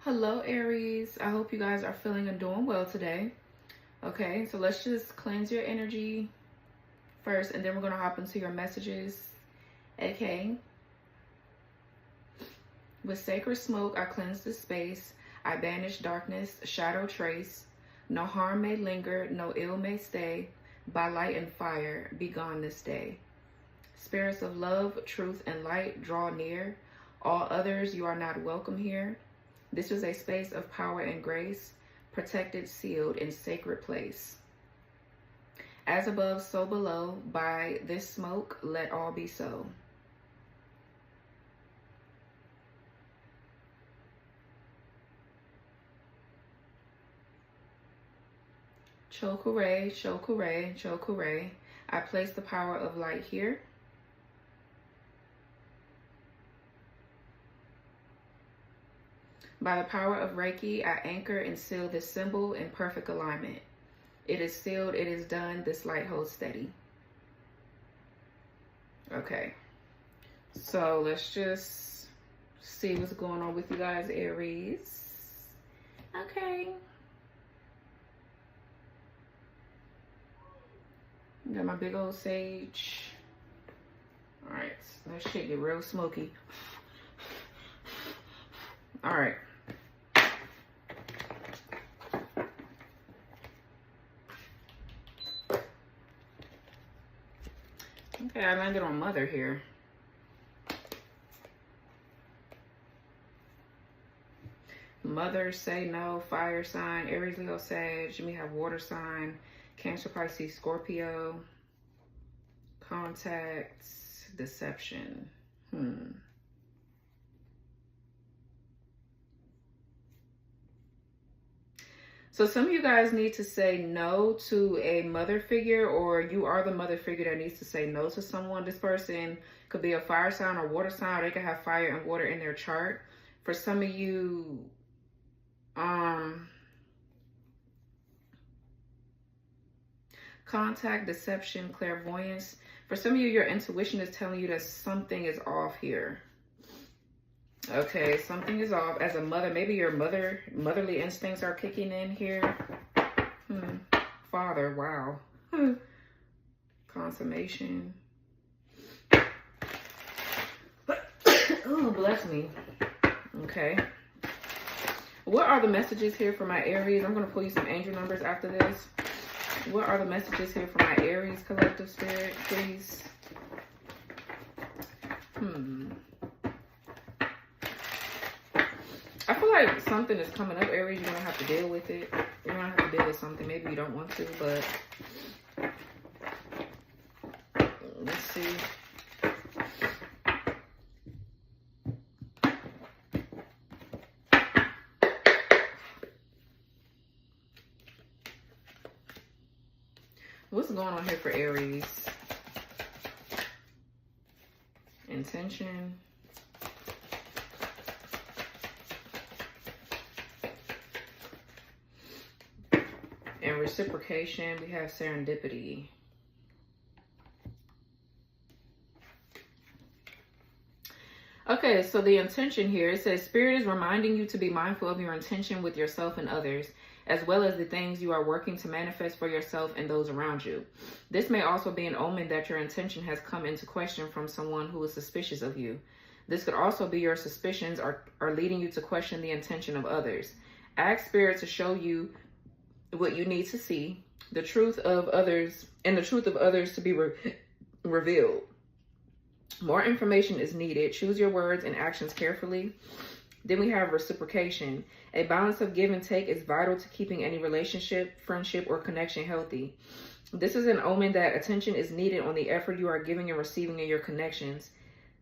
Hello, Aries. I hope you guys are feeling and doing well today. Okay, so let's just cleanse your energy first, and then we're going to hop into your messages. Okay. With sacred smoke, I cleanse the space. I banish darkness, shadow trace. No harm may linger, no ill may stay. By light and fire, be gone this day. Spirits of love, truth, and light, draw near. All others, you are not welcome here. This is a space of power and grace, protected, sealed, in sacred place. As above, so below, by this smoke, let all be so. Chokure, chokure, chokure. I place the power of light here. By the power of Reiki, I anchor and seal this symbol in perfect alignment. It is sealed, it is done, this light holds steady. Okay, so let's just see what's going on with you guys, Aries. Okay. Got my big old sage. All right, that shit get real smoky. All right. Okay, I landed on Mother here. Mother, say no, fire sign, Aries, Leo, Sag. We have water sign, Cancer, Pisces, Scorpio. Contacts, deception. So some of you guys need to say no to a mother figure, or you are the mother figure that needs to say no to someone. This person could be a fire sign or water sign, or they could have fire and water in their chart. For some of you, contact, deception, clairvoyance. For some of you, your intuition is telling you that something is off here. Okay, something is off. As a mother, maybe your motherly instincts are kicking in here. Father, wow. Consummation. Oh, bless me. Okay. What are the messages here for my Aries? I'm going to pull you some angel numbers after this. What are the messages here for my Aries collective spirit, please? I feel like something is coming up, Aries. You're going to have to deal with it. You're going to have to deal with something. Maybe you don't want to, but let's see. What's going on here for Aries? Intention. And reciprocation, we have serendipity. Okay, so the intention here, it says, Spirit is reminding you to be mindful of your intention with yourself and others, as well as the things you are working to manifest for yourself and those around you. This may also be an omen that your intention has come into question from someone who is suspicious of you. This could also be your suspicions are leading you to question the intention of others. Ask Spirit to show you what you need to see, the truth of others, and the truth of others to be revealed. More information is needed. Choose your words and actions carefully. Then we have reciprocation. A balance of give and take is vital to keeping any relationship, friendship, or connection healthy. This is an omen that attention is needed on the effort you are giving and receiving in your connections.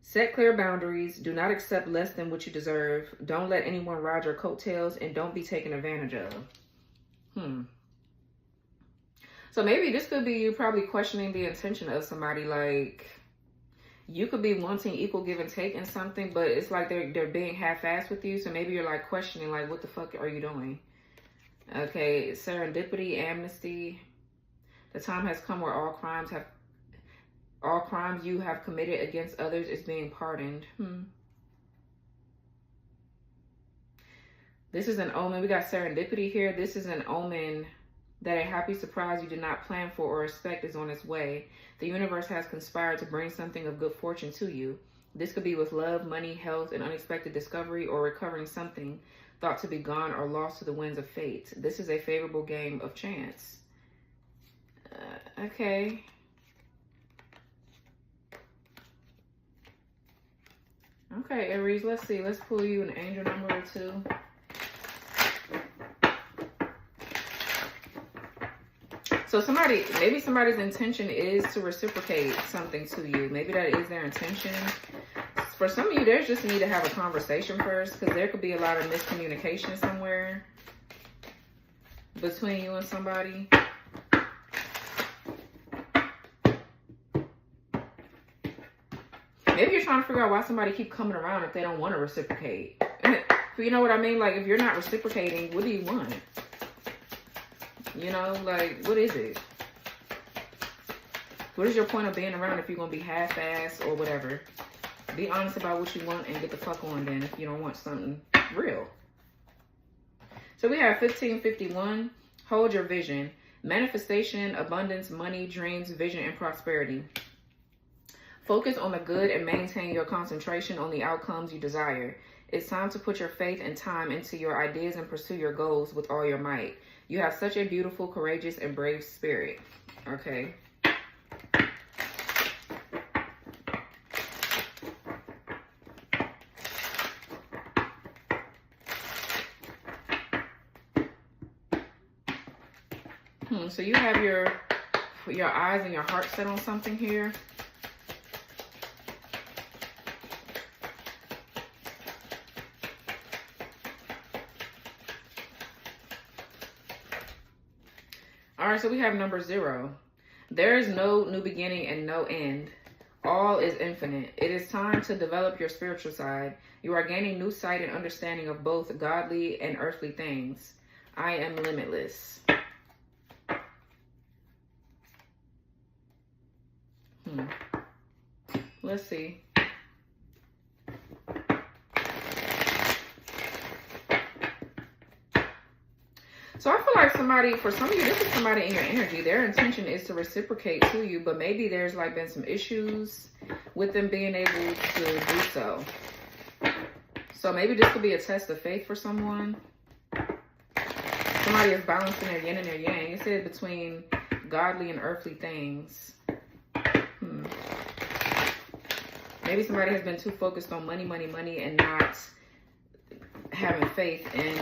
Set clear boundaries. Do not accept less than what you deserve. Don't let anyone ride your coattails, and don't be taken advantage of. So maybe this could be you probably questioning the intention of somebody. Like, you could be wanting equal give and take in something, but it's like they're being half-assed with you. So maybe you're like questioning, like, what the fuck are you doing? Okay, serendipity, amnesty. The time has come where all crimes you have committed against others is being pardoned. This is an omen. We got serendipity here. This is an omen that a happy surprise you did not plan for or expect is on its way. The universe has conspired to bring something of good fortune to you. This could be with love, money, health, an unexpected discovery, or recovering something thought to be gone or lost to the winds of fate. This is a favorable game of chance. Okay. Okay, Aries, let's see. Let's pull you an angel number or two. So maybe somebody's intention is to reciprocate something to you. Maybe that is their intention. For some of you, there's just need to have a conversation first, because there could be a lot of miscommunication somewhere between you and somebody. Maybe you're trying to figure out why somebody keep coming around if they don't want to reciprocate. You know what I mean? Like, if you're not reciprocating, what do you want? You know, like, what is it? What is your point of being around if you're going to be half-assed or whatever? Be honest about what you want and get the fuck on then if you don't want something real. So we have 1551. Hold your vision. Manifestation, abundance, money, dreams, vision, and prosperity. Focus on the good and maintain your concentration on the outcomes you desire. It's time to put your faith and time into your ideas and pursue your goals with all your might. You have such a beautiful, courageous, and brave spirit. Okay. So you have your eyes and your heart set on something here. All right, so we have number 0. There is no new beginning and no end. All is infinite. It is time to develop your spiritual side. You are gaining new sight and understanding of both godly and earthly things. I am limitless. Let's see. So I feel like somebody, for some of you, this is somebody in your energy. Their intention is to reciprocate to you, but maybe there's like been some issues with them being able to do so. So maybe this could be a test of faith for someone. Somebody is balancing their yin and their yang. It said between godly and earthly things. Maybe somebody has been too focused on money, money, money, and not having faith and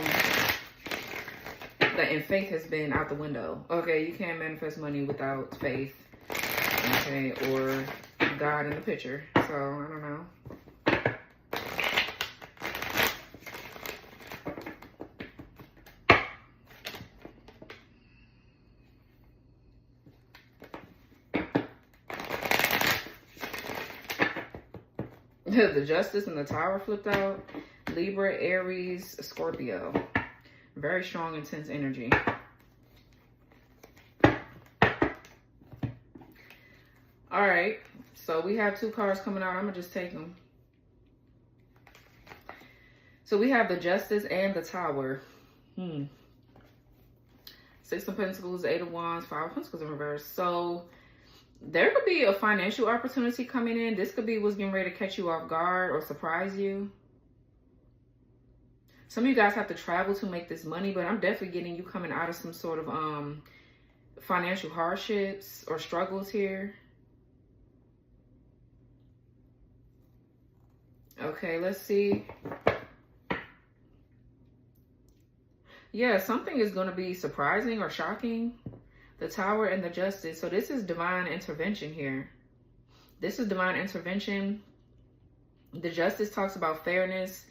faith has been out the window. Okay, you can't manifest money without faith. Okay, or God in the picture. So, I don't know. The Justice and the Tower flipped out. Libra, Aries, Scorpio. Very strong, intense energy. All right. So we have 2 cards coming out. I'm going to just take them. So we have the Justice and the Tower. 6 of Pentacles, 8 of Wands, 5 of Pentacles in reverse. So there could be a financial opportunity coming in. This could be what's getting ready to catch you off guard or surprise you. Some of you guys have to travel to make this money, but I'm definitely getting you coming out of some sort of financial hardships or struggles here. Okay, let's see. Yeah, something is going to be surprising or shocking. The Tower and the Justice. So this is divine intervention here. This is divine intervention. The Justice talks about fairness.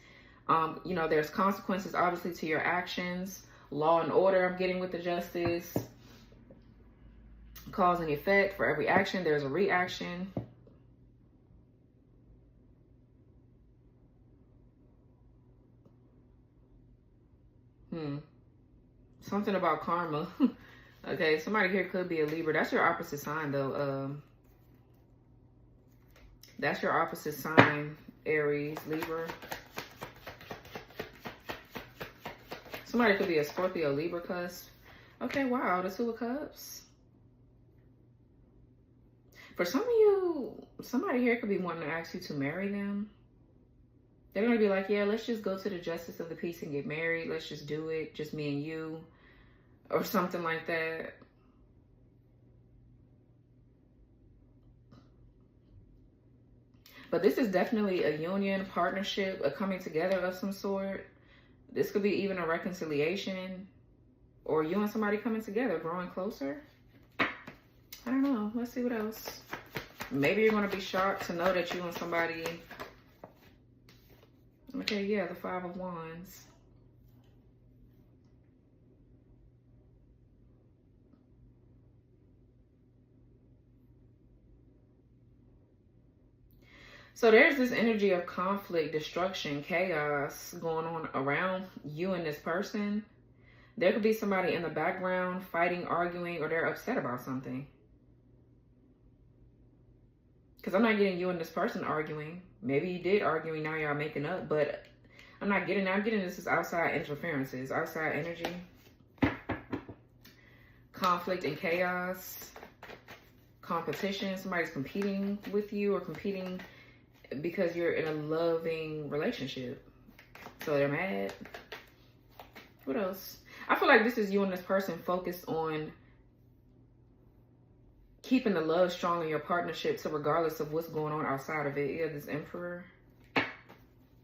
You know, there's consequences, obviously, to your actions. Law and order, I'm getting with the Justice. Cause and effect. For every action, there's a reaction. Something about karma. Okay, somebody here could be a Libra. That's your opposite sign, though. That's your opposite sign, Aries, Libra. Somebody could be a Scorpio, Libra cusp. Okay, wow, the Two of Cups. For some of you, somebody here could be wanting to ask you to marry them. They're going to be like, yeah, let's just go to the justice of the peace and get married. Let's just do it. Just me and you. Or something like that. But this is definitely a union, partnership, a coming together of some sort. This could be even a reconciliation. Or you and somebody coming together, growing closer. I don't know. Let's see what else. Maybe you're going to be shocked to know that you and somebody... Okay, yeah, the Five of Wands. So there's this energy of conflict, destruction, chaos going on around you and this person. There could be somebody in the background fighting, arguing, or they're upset about something. Because I'm not getting you and this person arguing. Maybe you did arguing, now y'all making up, but I'm not getting that. I'm getting this is outside interferences, outside energy. Conflict and chaos. Competition. Somebody's competing with you or competing because you're in a loving relationship. So they're mad. What else? I feel like this is you and this person focused on keeping the love strong in your partnership, so regardless of what's going on outside of it. Yeah, this Emperor.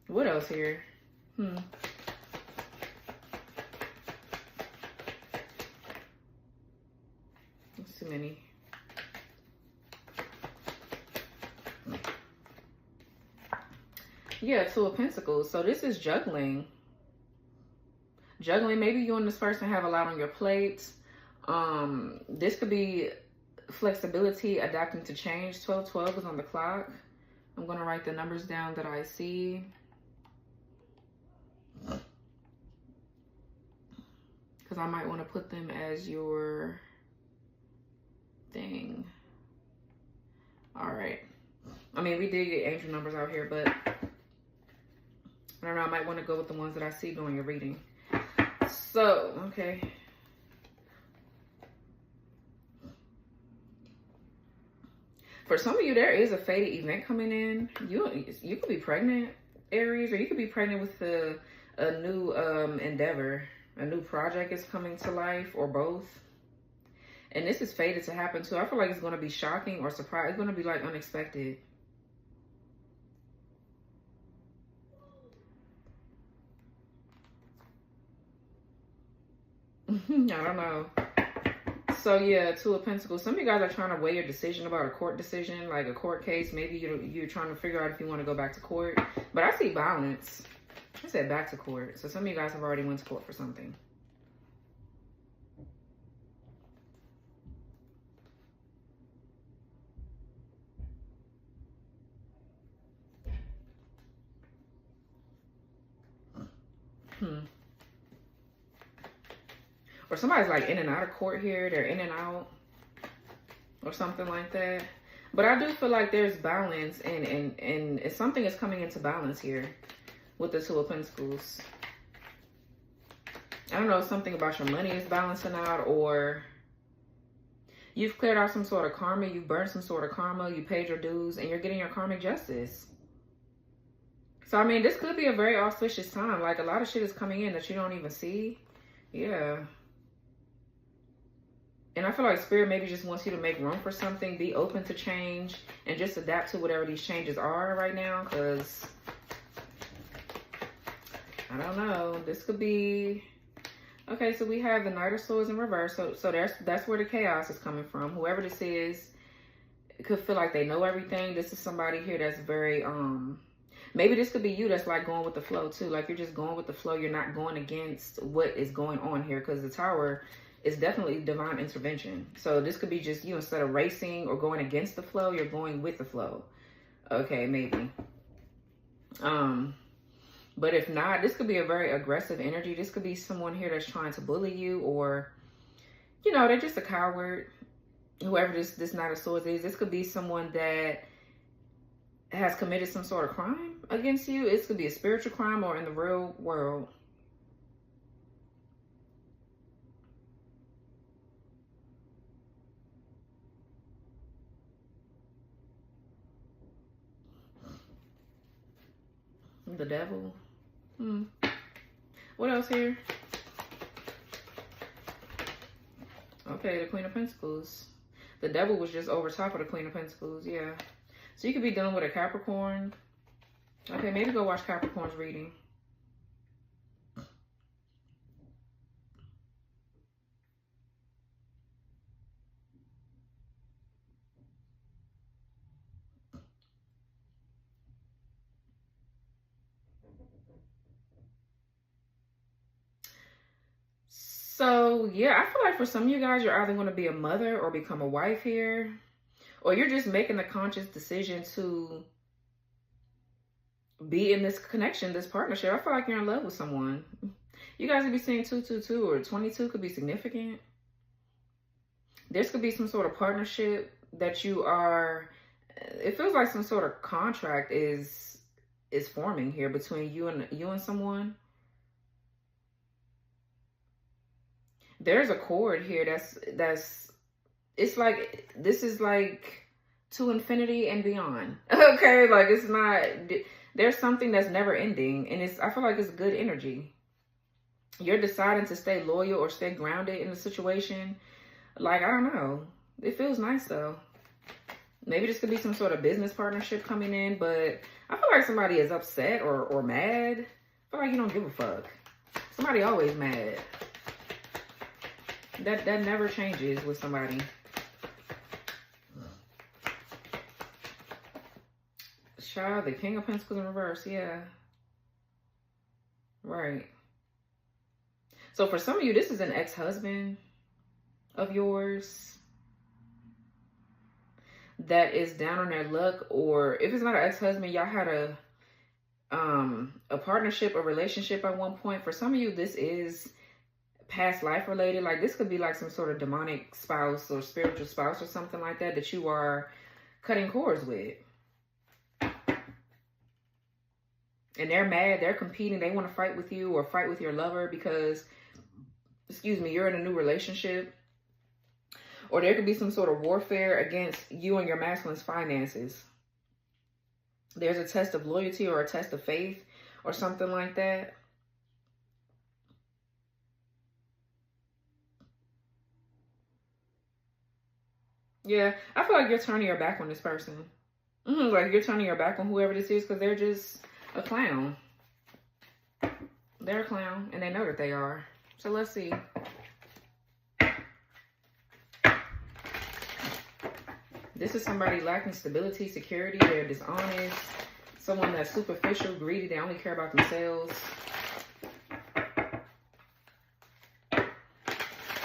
What else here? There's too many. Yeah, Two of Pentacles. So this is juggling. Juggling. Maybe you and this person have a lot on your plate. This could be flexibility, adapting to change. 1212 is on the clock. I'm going to write the numbers down that I see. Because I might want to put them as your thing. All right. I mean, we did get angel numbers out here, but I don't know. I might want to go with the ones that I see during your reading. So, okay. For some of you, there is a fated event coming in. You could be pregnant, Aries, or you could be pregnant with a new endeavor. A new project is coming to life, or both. And this is fated to happen too. I feel like it's going to be shocking or surprise. It's going to be like unexpected. I don't know. So yeah, Two of Pentacles. Some of you guys are trying to weigh your decision about a court decision, like a court case. Maybe you're trying to figure out if you want to go back to court. But I see balance. I said back to court. So some of you guys have already went to court for something. Or somebody's like in and out of court here. They're in and out. Or something like that. But I do feel like there's balance. And something is coming into balance here. With the Two of Pentacles. I don't know, something about your money is balancing out, or you've cleared out some sort of karma, you've burned some sort of karma, you paid your dues, and you're getting your karmic justice. So, I mean, this could be a very auspicious time. Like, a lot of shit is coming in that you don't even see. Yeah. And I feel like Spirit maybe just wants you to make room for something, be open to change, and just adapt to whatever these changes are right now, because... I don't know. This could be... Okay, so we have the Knight of Swords in reverse. So that's where the chaos is coming from. Whoever this is could feel like they know everything. This is somebody here that's very... Maybe this could be you that's like going with the flow too. Like you're just going with the flow. You're not going against what is going on here. Because the Tower is definitely divine intervention. So this could be just you. Instead of racing or going against the flow, you're going with the flow. Okay, maybe. But if not, this could be a very aggressive energy. This could be someone here that's trying to bully you, or, you know, they're just a coward. Whoever this Knight of Swords is, this could be someone that has committed some sort of crime against you. It could be a spiritual crime or in the real world. The devil. What else here? Okay, the Queen of Pentacles. The devil was just over top of the Queen of Pentacles, yeah. So you could be dealing with a Capricorn. Okay, maybe go watch Capricorn's reading. So, yeah, I feel like for some of you guys, you're either going to be a mother or become a wife here. Or you're just making the conscious decision to be in this connection, this partnership. I feel like you're in love with someone. You guys could be seeing 222 or 22 could be significant. This could be some sort of partnership that you are... It feels like some sort of contract is forming here between you and someone. There's a cord here that's it's like, this is like to infinity and beyond. Okay, like it's not, there's something that's never ending, and I feel like it's good energy. You're deciding to stay loyal or stay grounded in the situation. Like, I don't know. It feels nice though. Maybe this could be some sort of business partnership coming in, but I feel like somebody is upset or mad. I feel like you don't give a fuck. Somebody always mad. That never changes with somebody. Child, the King of Pentacles in reverse, yeah. Right. So for some of you, this is an ex-husband of yours that is down on their luck, or if it's not an ex-husband, y'all had a partnership, a relationship at one point. For some of you, this is past life related. Like this could be like some sort of demonic spouse or spiritual spouse or something like that you are cutting cords with. And they're mad, they're competing, they want to fight with you or fight with your lover because, excuse me, you're in a new relationship. Or there could be some sort of warfare against you and your masculine's finances. There's a test of loyalty or a test of faith or something like that. Yeah, I feel like you're turning your back on this person. Like you're turning your back on whoever this is because they're just a clown. They're a clown and they know that they are. So let's see. This is somebody lacking stability, security. They're dishonest. Someone that's superficial, greedy. They only care about themselves.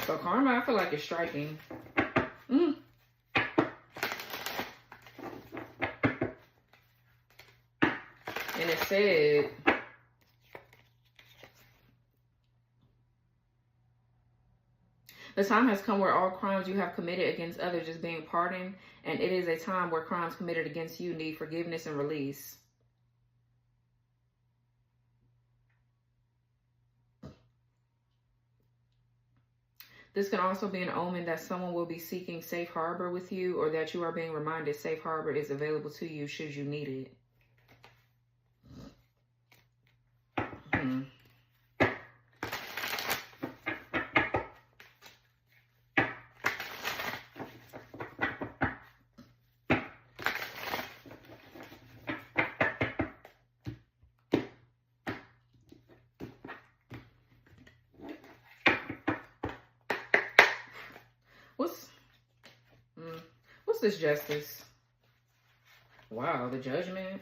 So karma, I feel like it's striking. And it said, the time has come where all crimes you have committed against others is being pardoned, and it is a time where crimes committed against you need forgiveness and release. This can also be an omen that someone will be seeking safe harbor with you, or that you are being reminded safe harbor is available to you should you need it. What's this justice? Wow, the judgment.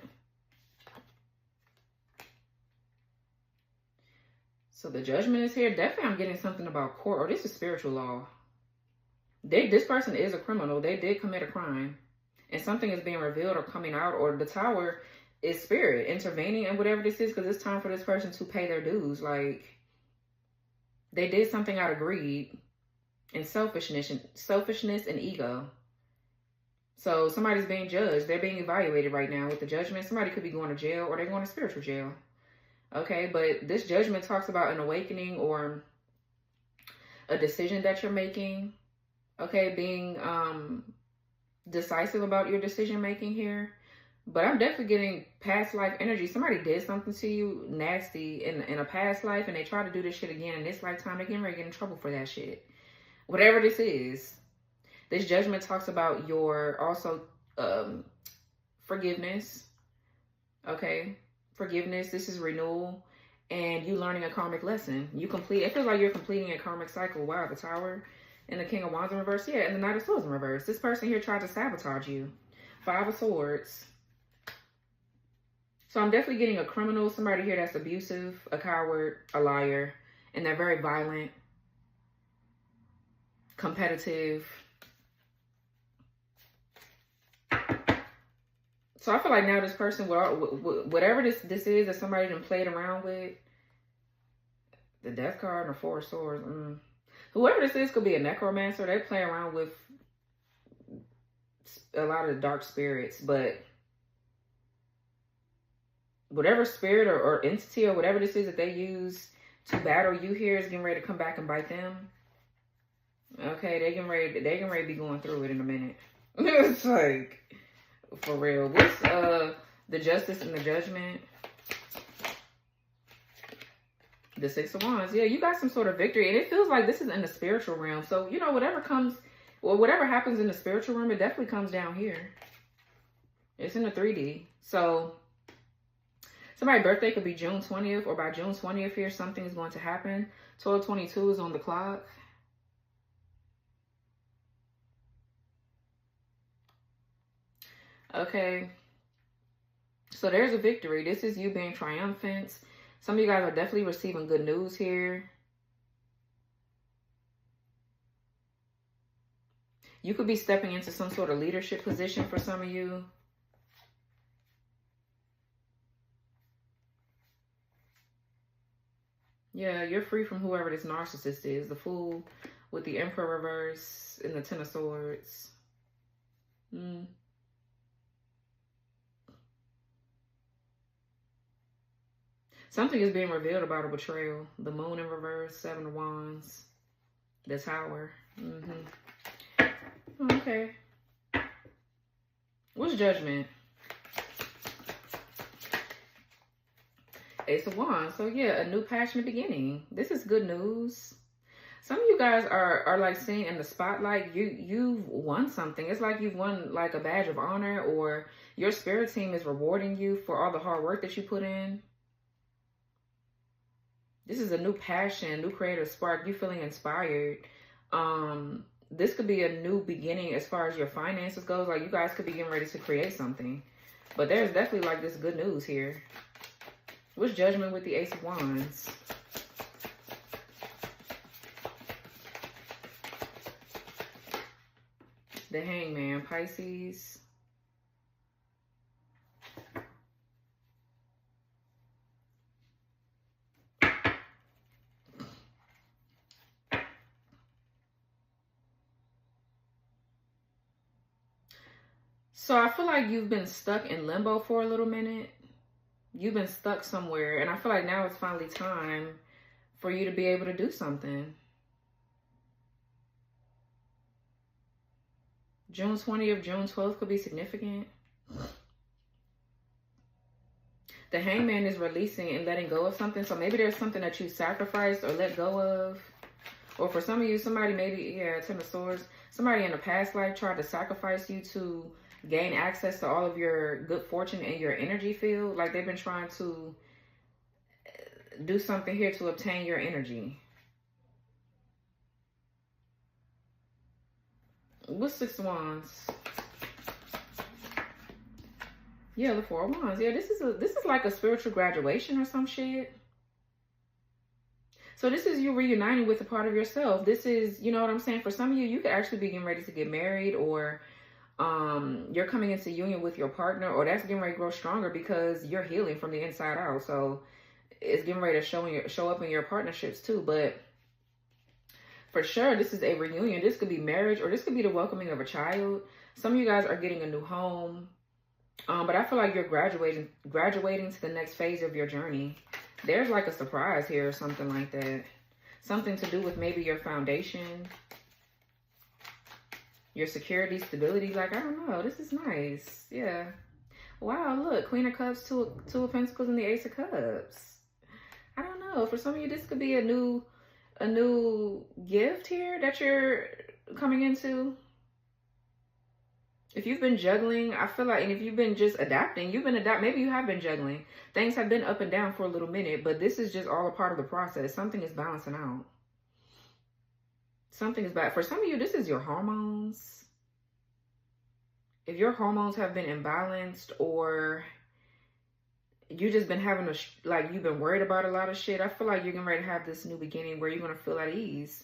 So the judgment is here. Definitely I'm getting something about court, or this is spiritual law. This person is a criminal. They did commit a crime. And something is being revealed or coming out, or the tower is spirit intervening in whatever this is, because it's time for this person to pay their dues. Like, they did something out of greed and selfishness and ego. So somebody's being judged. They're being evaluated right now with the judgment. Somebody could be going to jail, or they're going to spiritual jail. Okay, but this judgment talks about an awakening or a decision that you're making. Okay, being decisive about your decision making here. But I'm definitely getting past life energy. Somebody did something to you nasty in a past life, and they try to do this shit again in this lifetime. They're getting ready to get in trouble for that shit. Whatever this is. This judgment talks about your also forgiveness. Okay? Forgiveness. This is renewal. And you learning a karmic lesson. It feels like you're completing a karmic cycle. Wow, the Tower and the King of Wands in reverse. Yeah, and the Knight of Swords in reverse. This person here tried to sabotage you. 5 of Swords. So I'm definitely getting a criminal, somebody here that's abusive, a coward, a liar, and they're very violent, competitive. So I feel like now this person, whatever this is that somebody done played around with, the Death card and the 4 of Swords, whoever this is could be a necromancer. They play around with a lot of dark spirits, but whatever spirit or entity or whatever this is that they use to battle you here is getting ready to come back and bite them. Okay, they getting ready to be going through it in a minute. It's like, for real. What's the Justice and the Judgment? The 6 of Wands. Yeah, you got some sort of victory, and it feels like this is in the spiritual realm. So, you know, whatever happens in the spiritual realm, it definitely comes down here. It's in the 3D. So somebody's birthday could be June 20th, or by June 20th here, something is going to happen. 12:22 is on the clock. Okay. So there's a victory. This is you being triumphant. Some of you guys are definitely receiving good news here. You could be stepping into some sort of leadership position for some of you. Yeah, you're free from whoever this narcissist is. The Fool with the Emperor reverse and the 10 of Swords. Something is being revealed about a betrayal. The Moon in reverse, 7 of Wands. The Tower. Okay. What's Judgment? Ace of Wands. So yeah, a new passionate beginning. This is good news. Some of you guys are like seeing in the spotlight, you've won something. It's like you've won like a badge of honor, or your spirit team is rewarding you for all the hard work that you put in. This is a new passion, new creative spark. You feeling inspired. This could be a new beginning as far as your finances goes. Like, you guys could be getting ready to create something. But there's definitely like this good news here. What's Judgment with the Ace of Wands? The Hangman, Pisces. So I feel like you've been stuck in limbo for a little minute. You've been stuck somewhere, and I feel like now it's finally time for you to be able to do something. June 20th, June 12th could be significant. The Hangman is releasing and letting go of something. So maybe there's something that you sacrificed or let go of. Or for some of you, somebody maybe, yeah, 10 of Swords. Somebody in a past life tried to sacrifice you to gain access to all of your good fortune in your energy field. Like, they've been trying to do something here to obtain your energy. What's 6 of Wands? Yeah, the 4 of Wands. Yeah, this is like a spiritual graduation or some shit. So this is you reuniting with a part of yourself. This is, you know what I'm saying? For some of you, you could actually be getting ready to get married, or you're coming into union with your partner, or that's getting ready to grow stronger because you're healing from the inside out. So it's getting ready to show up in your partnerships too. But for sure, this is a reunion. This could be marriage, or this could be the welcoming of a child. Some of you guys are getting a new home. But I feel like you're graduating to the next phase of your journey. There's like a surprise here or something like that. Something to do with maybe your foundation, your security, stability. Like, I don't know. This is nice. Yeah. Wow, look, Queen of Cups, Two of Pentacles, and the Ace of Cups. I don't know. For some of you, this could be a new gift here that you're coming into. If you've been juggling, I feel like, and if you've been just adapting, maybe you have been juggling. Things have been up and down for a little minute, but this is just all a part of the process. Something is balancing out. Something is bad. For some of you, this is your hormones. If your hormones have been imbalanced, or you just been having you've been worried about a lot of shit, I feel like you're getting ready to have this new beginning where you're going to feel at ease.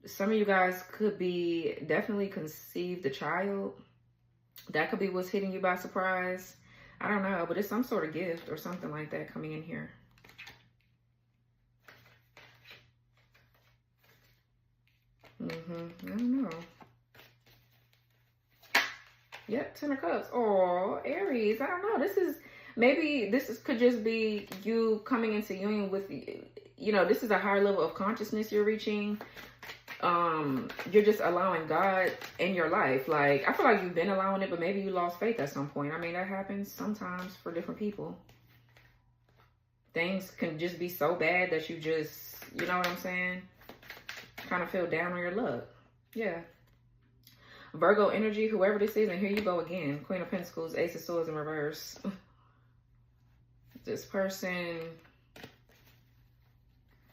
Some of you guys could be definitely conceived a child. That could be what's hitting you by surprise. I don't know, but it's some sort of gift or something like that coming in here. I don't know. Yep, Ten of Cups. Oh, Aries. I don't know. Could just be you coming into union with, this is a higher level of consciousness you're reaching. You're just allowing God in your life. Like, I feel like you've been allowing it, but maybe you lost faith at some point. I mean, that happens sometimes for different people. Things can just be so bad that you just, you know what I'm saying? Kind of feel down on your luck. Yeah. Virgo energy, whoever this is, and here you go again. Queen of Pentacles, Ace of Swords in reverse. This person,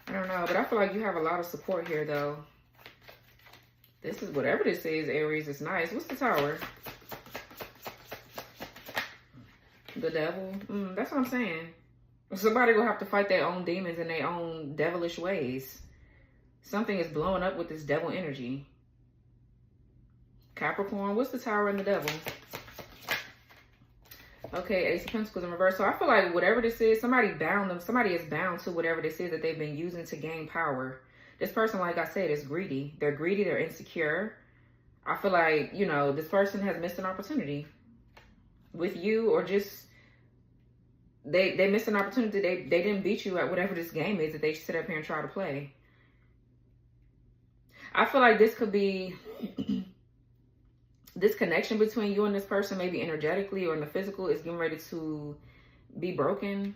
I don't know, but I feel like you have a lot of support here, though. This is, whatever this is, Aries, it's nice. What's the Tower? The Devil. That's what I'm saying. Somebody will have to fight their own demons in their own devilish ways. Something is blowing up with this devil energy. Capricorn, what's the Tower and the Devil? Okay, Ace of Pentacles in reverse. So I feel like whatever this is, somebody is bound to whatever this is that they've been using to gain power. This person, like I said, is greedy. They're greedy, they're insecure. I feel like, this person has missed an opportunity with you, or just they missed an opportunity. They didn't beat you at whatever this game is that they sit up here and try to play. I feel like this could be this connection between you and this person, maybe energetically or in the physical, is getting ready to be broken.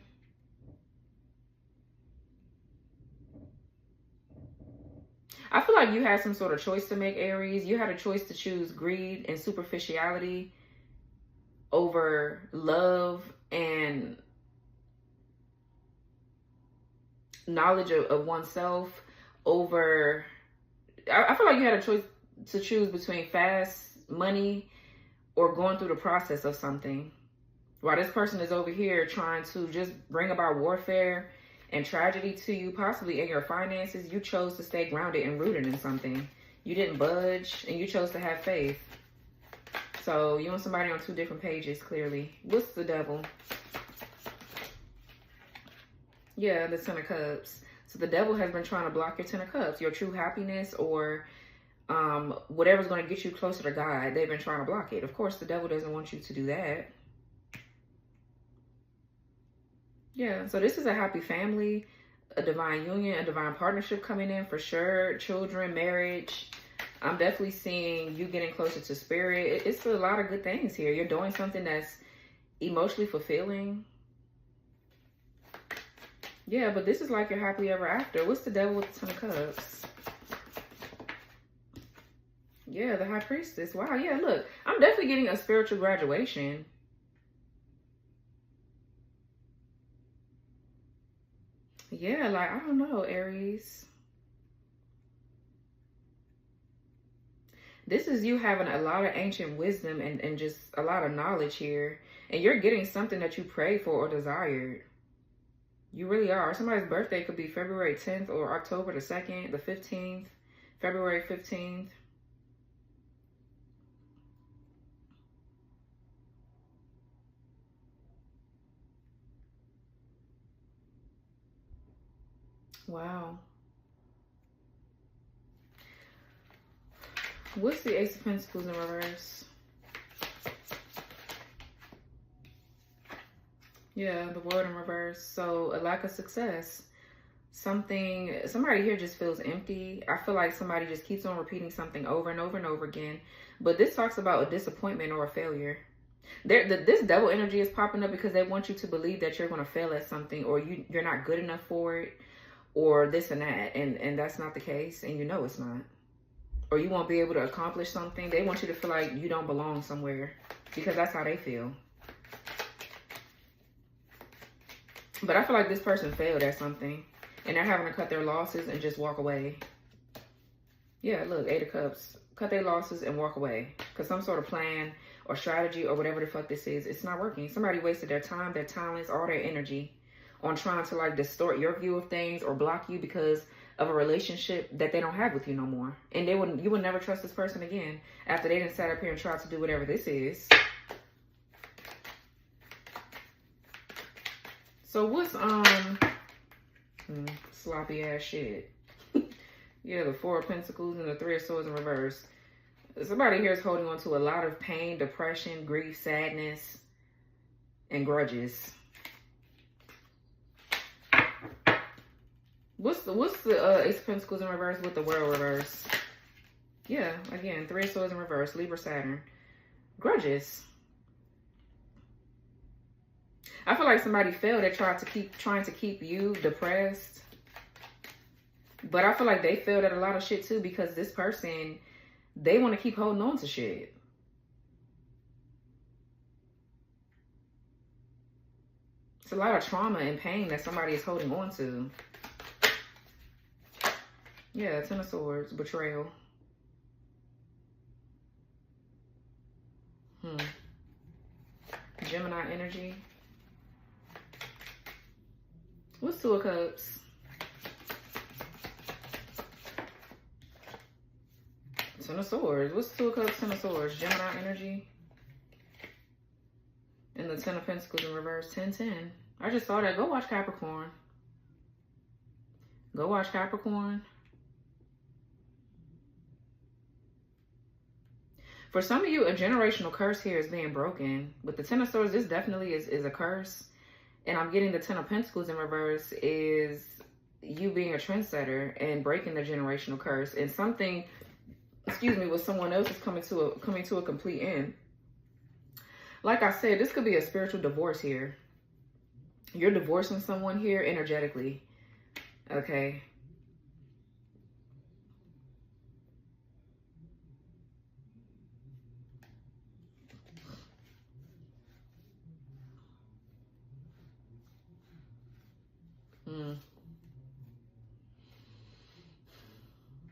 I feel like you had some sort of choice to make, Aries. You had a choice to choose greed and superficiality over love and knowledge of oneself over... I feel like you had a choice to choose between fast money or going through the process of something. While this person is over here trying to just bring about warfare and tragedy to you, possibly in your finances, you chose to stay grounded and rooted in something. You didn't budge, and you chose to have faith. So you and somebody on two different pages, clearly. What's the Devil? Yeah, the Ten of Cups. So the Devil has been trying to block your Ten of Cups, your true happiness, or whatever's going to get you closer to God. They've been trying to block it. Of course, the Devil doesn't want you to do that. Yeah, so this is a happy family, a divine union, a divine partnership coming in for sure. Children, marriage. I'm definitely seeing you getting closer to spirit. It's a lot of good things here. You're doing something that's emotionally fulfilling. Yeah, but this is like your happily ever after. What's the Devil with the Ten of Cups? Yeah, the High Priestess. Wow, yeah, look. I'm definitely getting a spiritual graduation. Yeah, like, I don't know, Aries. This is you having a lot of ancient wisdom and just a lot of knowledge here. And you're getting something that you prayed for or desired. You really are. Somebody's birthday could be February 10th or October the 2nd, the 15th, February 15th. Wow. What's the Ace of Pentacles in reverse? Yeah, the World in reverse. So a lack of success. Somebody here just feels empty. I feel like somebody just keeps on repeating something over and over and over again. But this talks about a disappointment or a failure. This double energy is popping up because they want you to believe that you're going to fail at something, or you're not good enough for it, or this and that. And that's not the case. And you know it's not. Or you won't be able to accomplish something. They want you to feel like you don't belong somewhere because that's how they feel. But I feel like this person failed at something and they're having to cut their losses and just walk away. Yeah, look, 8 of Cups. Cut their losses and walk away. Because some sort of plan or strategy or whatever the fuck this is, it's not working. Somebody wasted their time, their talents, all their energy on trying to like distort your view of things or block you because of a relationship that they don't have with you no more. And you would never trust this person again after they done sat up here and tried to do whatever this is. So what's sloppy ass shit. Yeah, the 4 of Pentacles and the 3 of Swords in reverse. Somebody here is holding on to a lot of pain, depression, grief, sadness, and grudges. What's the Ace of Pentacles in reverse with the World reverse? Yeah, again, 3 of Swords in reverse, Libra, Saturn. Grudges. I feel like somebody failed at trying to keep you depressed. But I feel like they failed at a lot of shit too because this person, they want to keep holding on to shit. It's a lot of trauma and pain that somebody is holding on to. Yeah, 10 of Swords, betrayal. Gemini energy. What's 2 of Cups? 10 of Swords. What's 2 of Cups, 10 of Swords? Gemini energy. And the 10 of Pentacles in reverse, 10-10. I just saw that. Go watch Capricorn. Go watch Capricorn. For some of you, a generational curse here is being broken. With the 10 of Swords, this definitely is a curse. And I'm getting the 10 of Pentacles in reverse is you being a trendsetter and breaking the generational curse. And something, excuse me, with someone else is coming to a complete end. Like I said, this could be a spiritual divorce here. You're divorcing someone here energetically. Okay.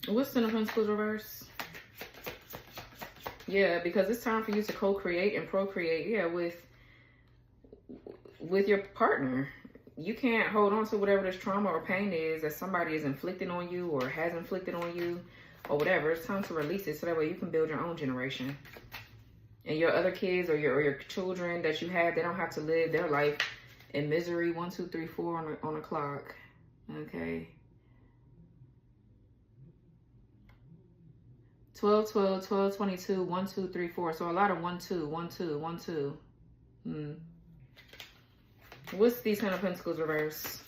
What's 10 of Pentacles reverse? Yeah, because it's time for you to co-create and procreate. Yeah, with your partner. You can't hold on to whatever this trauma or pain is that somebody is inflicting on you or has inflicted on you or whatever. It's time to release it so that way you can build your own generation. And your other kids or your children that you have, they don't have to live their life in misery. 1, 2, 3, 4 on the clock. Okay. 12, 12, 12, 22, 1, 2, 3, 4. So a lot of 1, 2, 1, 2, 1, 2. What's these 10 of Pentacles reverse?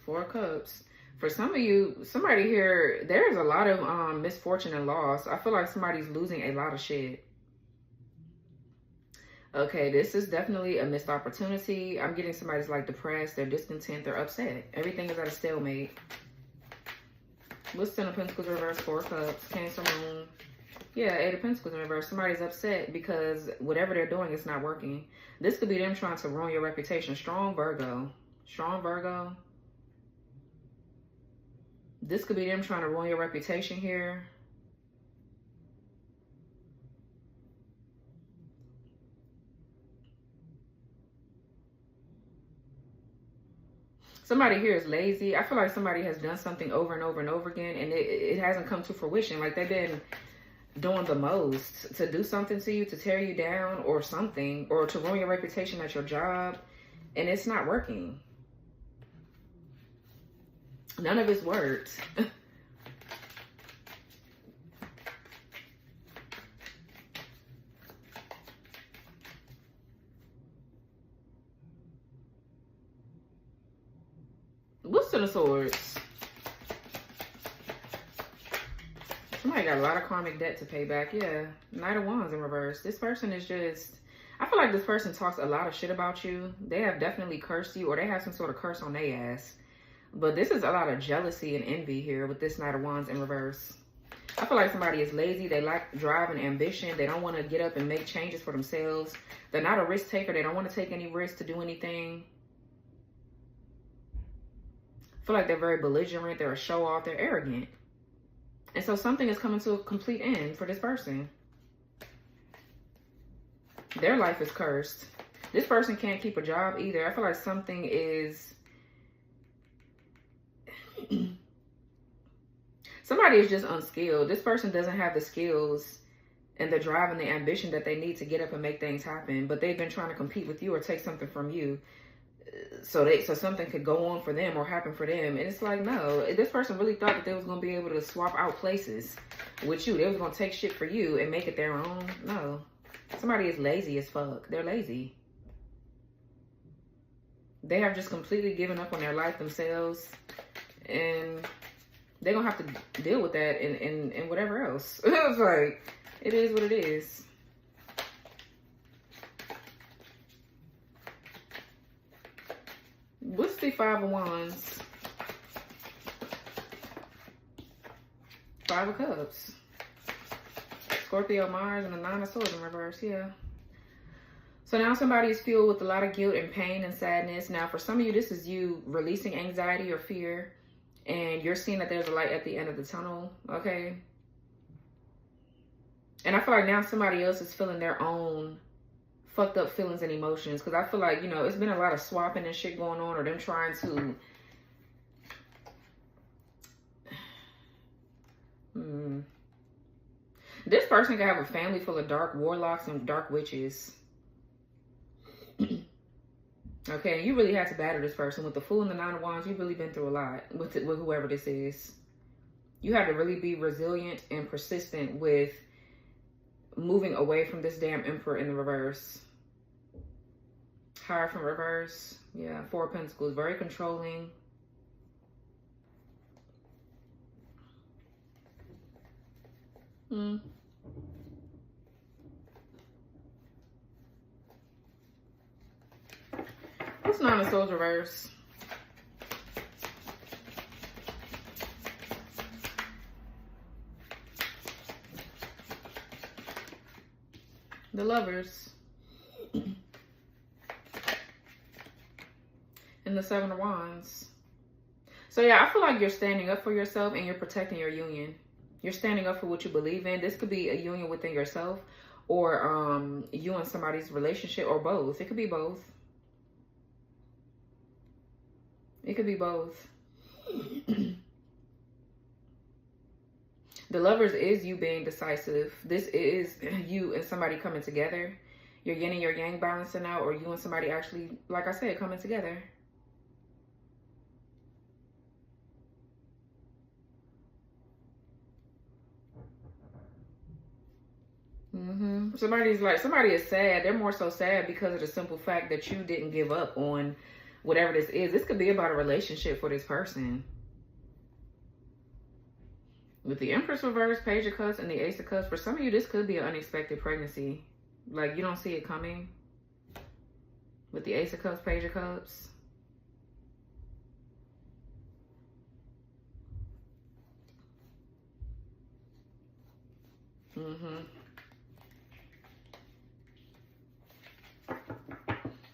4 of Cups. For some of you, somebody here, there's a lot of misfortune and loss. I feel like somebody's losing a lot of shit. Okay, this is definitely a missed opportunity. I'm getting somebody's like depressed, they're discontent, they're upset. Everything is at a stalemate. What's 10 of Pentacles reverse? 4 of Cups, Cancer Moon. Yeah, 8 of Pentacles in reverse. Somebody's upset because whatever they're doing is not working. This could be them trying to ruin your reputation. Strong Virgo. Strong Virgo. This could be them trying to ruin your reputation here. Somebody here is lazy. I feel like somebody has done something over and over and over again and it hasn't come to fruition. Like they've been doing the most to do something to you, to tear you down or something, or to ruin your reputation at your job, and it's not working. None of it's worked. What's 10 of Swords? Somebody got a lot of karmic debt to pay back. Yeah. Knight of Wands in reverse. This person is just... I feel like this person talks a lot of shit about you. They have definitely cursed you, or they have some sort of curse on their ass. But this is a lot of jealousy and envy here with this Knight of Wands in reverse. I feel like somebody is lazy. They lack drive and ambition. They don't want to get up and make changes for themselves. They're not a risk taker. They don't want to take any risks to do anything. I feel like they're very belligerent. They're a show-off. They're arrogant. And so something is coming to a complete end for this person. Their life is cursed. This person can't keep a job either. I feel like something is... Somebody is just unskilled. This person doesn't have the skills and the drive and the ambition that they need to get up and make things happen. But they've been trying to compete with you or take something from you. So something could go on for them or happen for them. And it's like, no, this person really thought that they was going to be able to swap out places with you. They was going to take shit for you and make it their own. No. Somebody is lazy as fuck. They're lazy. They have just completely given up on their life themselves. And they're going to have to deal with that and whatever else. It's like, it is what it is. What's the Five of Wands? Five of Cups. Scorpio, Mars, and the Nine of Swords in reverse, yeah. So now somebody is filled with a lot of guilt and pain and sadness. Now, for some of you, this is you releasing anxiety or fear. And you're seeing that there's a light at the end of the tunnel, okay? And I feel like now somebody else is feeling their own fucked up feelings and emotions. Because I feel like, you know, it's been a lot of swapping and shit going on. Or them trying to... This person can have a family full of dark warlocks and dark witches. Okay, you really had to battle this person. With the Fool and the Nine of Wands, you've really been through a lot with whoever this is. You have to really be resilient and persistent with moving away from this damn Emperor in the reverse. Hierophant reverse. Yeah, Four of Pentacles. Very controlling. What's Nine of Swords reverse? The Lovers. And the Seven of Wands. So yeah, I feel like you're standing up for yourself and you're protecting your union. You're standing up for what you believe in. This could be a union within yourself or you and somebody's relationship or both. It could be both. It could be both. The Lovers is you being decisive. This is you and somebody coming together. Your yin and your yang balancing out, or you and somebody actually, like I said, coming together. Somebody is sad. They're more so sad because of the simple fact that you didn't give up on whatever this is. This could be about a relationship for this person. With the Empress reverse, Page of Cups, and the Ace of Cups, for some of you, this could be an unexpected pregnancy. Like, you don't see it coming. With the Ace of Cups, Page of Cups.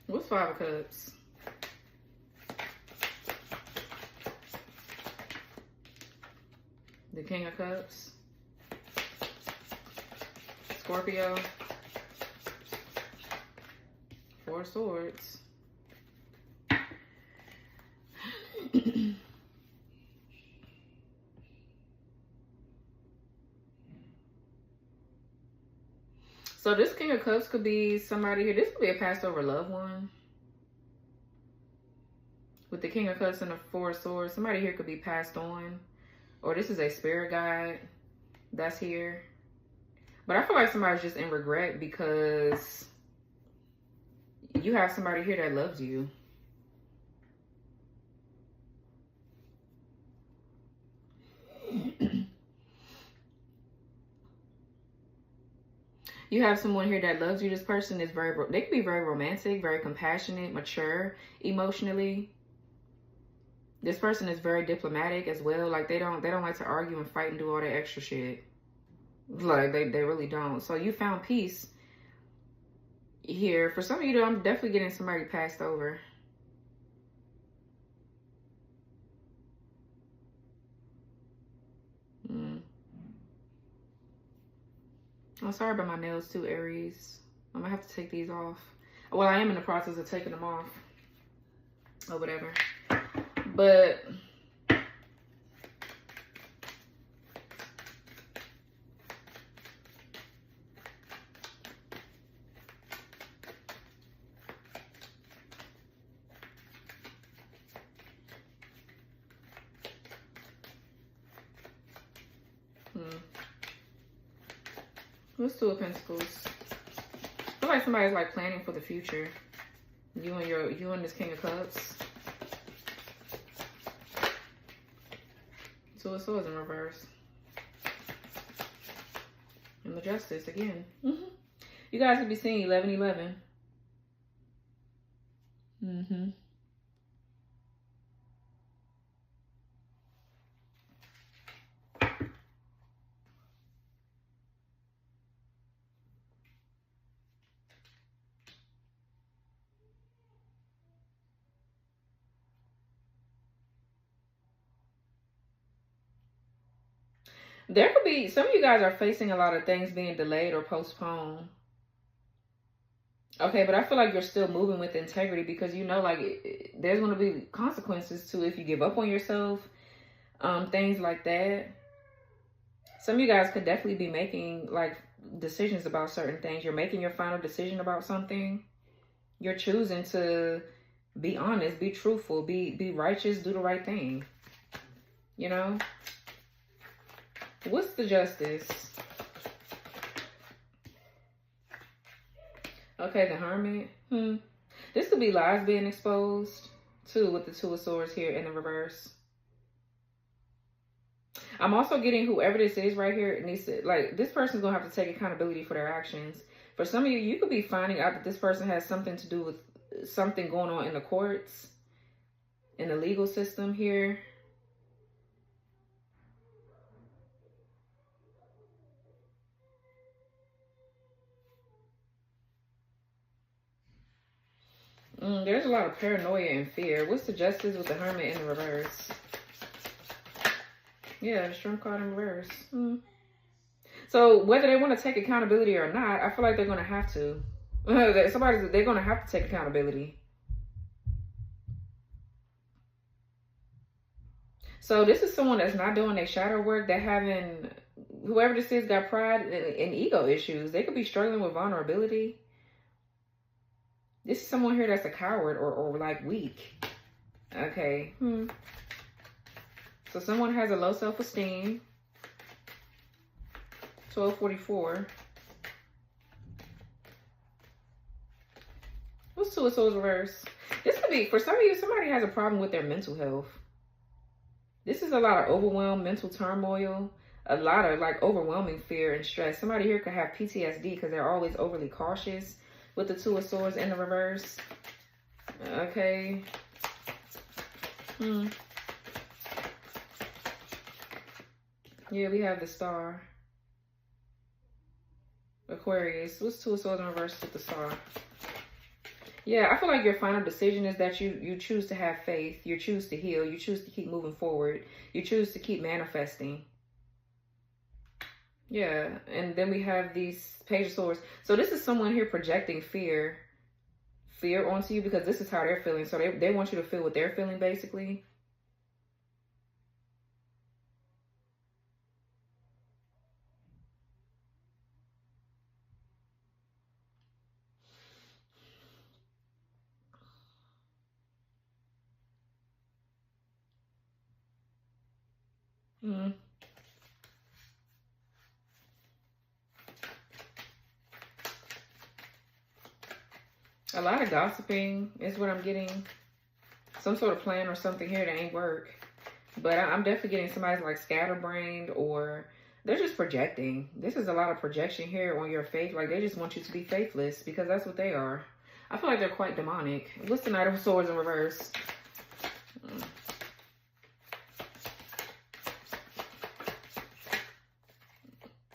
What's Five of Cups? The King of Cups. Scorpio. Four of Swords. So this King of Cups could be somebody here. This could be a passed over loved one. With the King of Cups and the Four of Swords, somebody here could be passed on. Or this is a spirit guide that's here. But I feel like somebody's just in regret because you have somebody here that loves you. You have someone here that loves you. This person is they can be very romantic, very compassionate, mature emotionally. This person is very diplomatic as well. Like they don't like to argue and fight and do all that extra shit. Like they really don't. So you found peace here. For some of you though, I'm definitely getting somebody passed over. I'm sorry about my nails too, Aries. I'm gonna have to take these off. Well, I am in the process of taking them off or whatever. But what's Two of Pentacles? I feel like somebody's like planning for the future. You and this King of Cups. Two of Swords in reverse. And the Justice again. You guys could be seeing 11-11. There could be, some of you guys are facing a lot of things being delayed or postponed. Okay, but I feel like you're still moving with integrity because you know, like, there's going to be consequences to if you give up on yourself, things like that. Some of you guys could definitely be making, like, decisions about certain things. You're making your final decision about something. You're choosing to be honest, be truthful, be righteous, do the right thing. You know? What's the Justice? Okay, the Hermit. This could be lies being exposed, too, with the Two of Swords here in the reverse. I'm also getting whoever this is right here needs to, like, this person's going to have to take accountability for their actions. For some of you, you could be finding out that this person has something to do with something going on in the courts, in the legal system here. There's a lot of paranoia and fear. What's the Justice with the Hermit in the reverse? Yeah, the Strength card in reverse. So whether they want to take accountability or not, I feel like they're going to have to. They're going to have to take accountability. So this is someone that's not doing their shadow work. They're having, whoever this is got pride and ego issues. They could be struggling with vulnerability. This is someone here that's a coward or like weak. Okay. So someone has a low self-esteem. 1244. What's Two of Swords reverse? This could be, for some of you, somebody has a problem with their mental health. This is a lot of overwhelmed mental turmoil. A lot of like overwhelming fear and stress. Somebody here could have PTSD because they're always overly cautious with the Two of Swords in the reverse. Okay. Yeah, we have the Star. Aquarius. What's Two of Swords in reverse with the Star? Yeah, I feel like your final decision is that you choose to have faith. You choose to heal. You choose to keep moving forward. You choose to keep manifesting. Yeah, and then we have these Page of Swords. So this is someone here projecting fear onto you because this is how they're feeling. So they want you to feel what they're feeling, basically. A lot of gossiping is what I'm getting. Some sort of plan or something here that ain't work. But I'm definitely getting somebody's like scatterbrained or They're just projecting. This is a lot of projection here on your faith. Like, they just want you to be faithless because that's what they are. I feel like they're quite demonic. What's the Knight of Swords in reverse?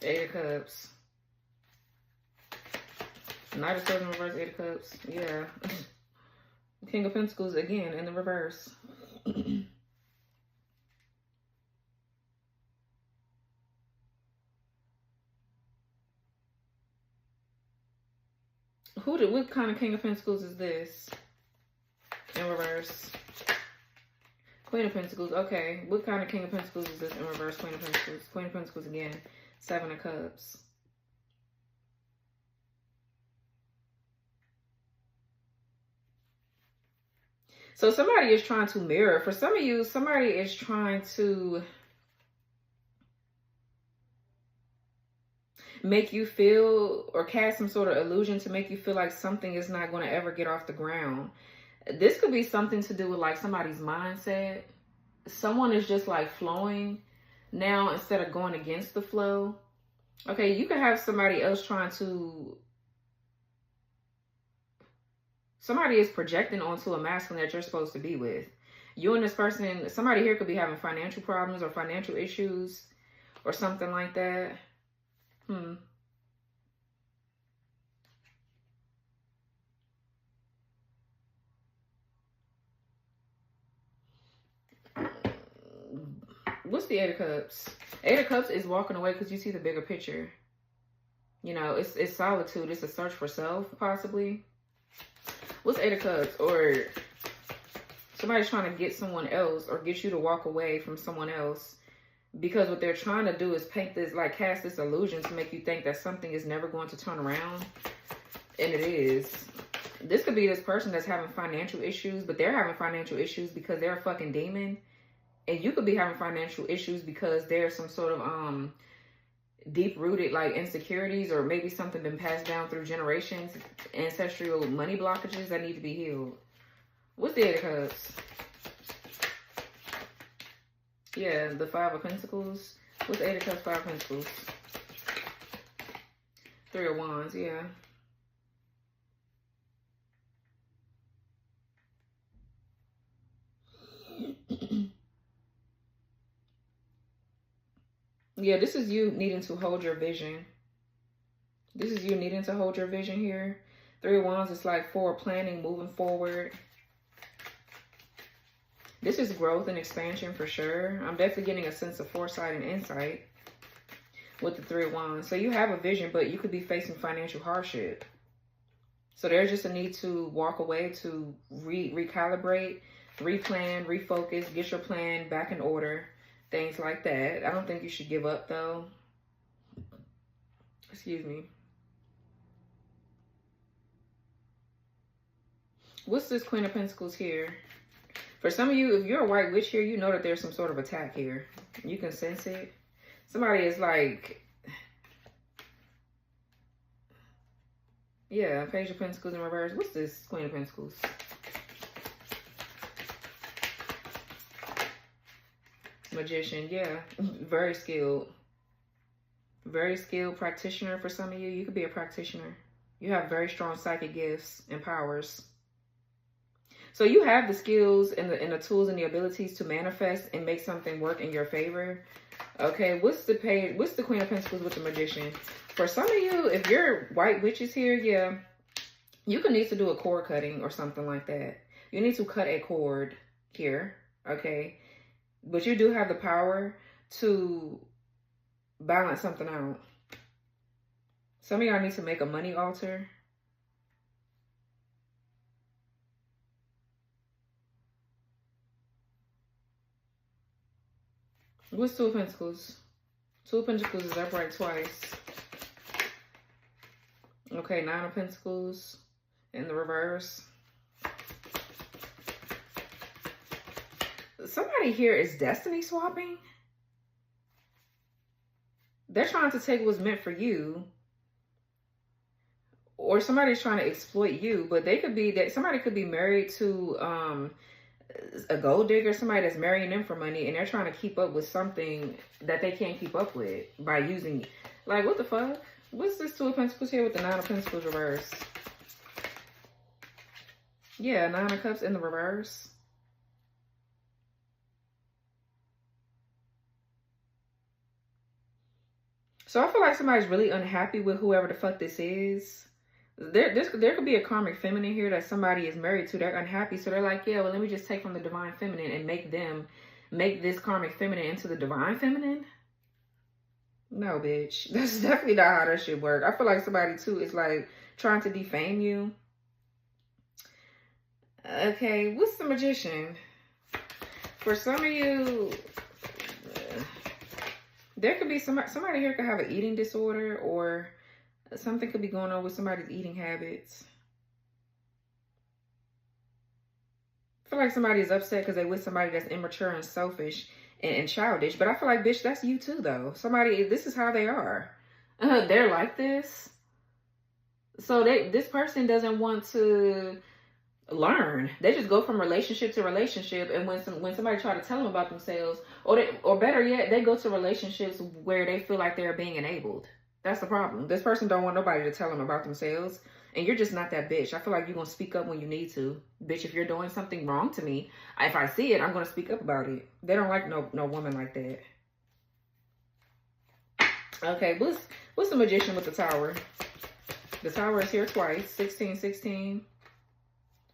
Eight of Cups. Knight of Swords in reverse, Eight of Cups. Yeah. King of Pentacles again in the reverse. What kind of King of Pentacles is this? In reverse. Queen of Pentacles. Okay. What kind of King of Pentacles is this in reverse? Queen of Pentacles. Queen of Pentacles again. Seven of Cups. So somebody is trying to mirror. For some of you, somebody is trying to make you feel or cast some sort of illusion to make you feel like something is not going to ever get off the ground. This could be something to do with like somebody's mindset. Someone is just like flowing now instead of going against the flow. Okay, you could have somebody else trying to... Somebody is projecting onto a masculine that you're supposed to be with. You and this person, somebody here could be having financial problems or financial issues or something like that. What's the Eight of Cups? Eight of Cups is walking away because you see the bigger picture. You know, it's solitude. It's a search for self, possibly. What's Eight of Cups? Or somebody's trying to get someone else or get you to walk away from someone else. Because what they're trying to do is paint this, like cast this illusion to make you think that something is never going to turn around. And it is. This could be this person that's having financial issues, but they're having financial issues because they're a fucking demon. And you could be having financial issues because there's some sort of deep-rooted like insecurities, or maybe something been passed down through generations, ancestral money blockages that need to be healed. What's the Eight of Cups? Yeah, the Five of Pentacles. What's Eight of Cups, Five of Pentacles? Three of Wands, yeah. Yeah, this is you needing to hold your vision. This is you needing to hold your vision here. Three of Wands is like forward planning, moving forward. This is growth and expansion for sure. I'm definitely getting a sense of foresight and insight with the Three of Wands. So you have a vision, but you could be facing financial hardship. So there's just a need to walk away, to recalibrate, replan, refocus, get your plan back in order. Things like that. I don't think you should give up though. Excuse me. What's this Queen of Pentacles here? For some of you, if you're a white witch here, you know that there's some sort of attack here. You can sense it. Somebody is like... Yeah, Page of Pentacles in reverse. What's this Queen of Pentacles? Magician, yeah. Very skilled. Very skilled practitioner for some of you. You could be a practitioner. You have very strong psychic gifts and powers. So you have the skills and the tools and the abilities to manifest and make something work in your favor. Okay, what's the Queen of Pentacles with the Magician? For some of you, if you're white witches here, yeah, you could need to do a cord cutting or something like that. You need to cut a cord here, okay? But you do have the power to balance something out. Some of y'all need to make a money altar. What's Two of Pentacles? Two of Pentacles is upright twice. Okay, Nine of Pentacles in the reverse. Somebody here is destiny swapping. They're trying to take what's meant for you. Or somebody's trying to exploit you. But they could be that somebody could be married to a gold digger, somebody that's marrying them for money, and they're trying to keep up with something that they can't keep up with by using, like, what the fuck? What's this Two of Pentacles here with the Nine of Pentacles reverse? Yeah, Nine of Cups in the reverse. So I feel like somebody's really unhappy with whoever the fuck this is. There could be a karmic feminine here that somebody is married to. They're unhappy, so they're like, yeah, well, let me just take from the divine feminine and make this karmic feminine into the divine feminine. No, bitch, that's definitely not how that shit work. I feel like somebody too is like trying to defame you. Okay, what's the Magician? For some of you, there could be somebody here could have an eating disorder, or something could be going on with somebody's eating habits. I feel like somebody is upset because they're with somebody that's immature and selfish and childish. But I feel like, bitch, that's you too, though. Somebody, this is how they are. They're like this. So this person doesn't want to learn. They just go from relationship to relationship, and when somebody try to tell them about themselves, or better yet, they go to relationships where they feel like they're being enabled. That's the problem. This person don't want nobody to tell them about themselves, and you're just not that bitch. I feel like you're gonna speak up when you need to. Bitch, if you're doing something wrong to me, if I see it, I'm gonna speak up about it. They don't like no woman like that. Okay, what's the Magician with the Tower? The Tower is here twice. 1616.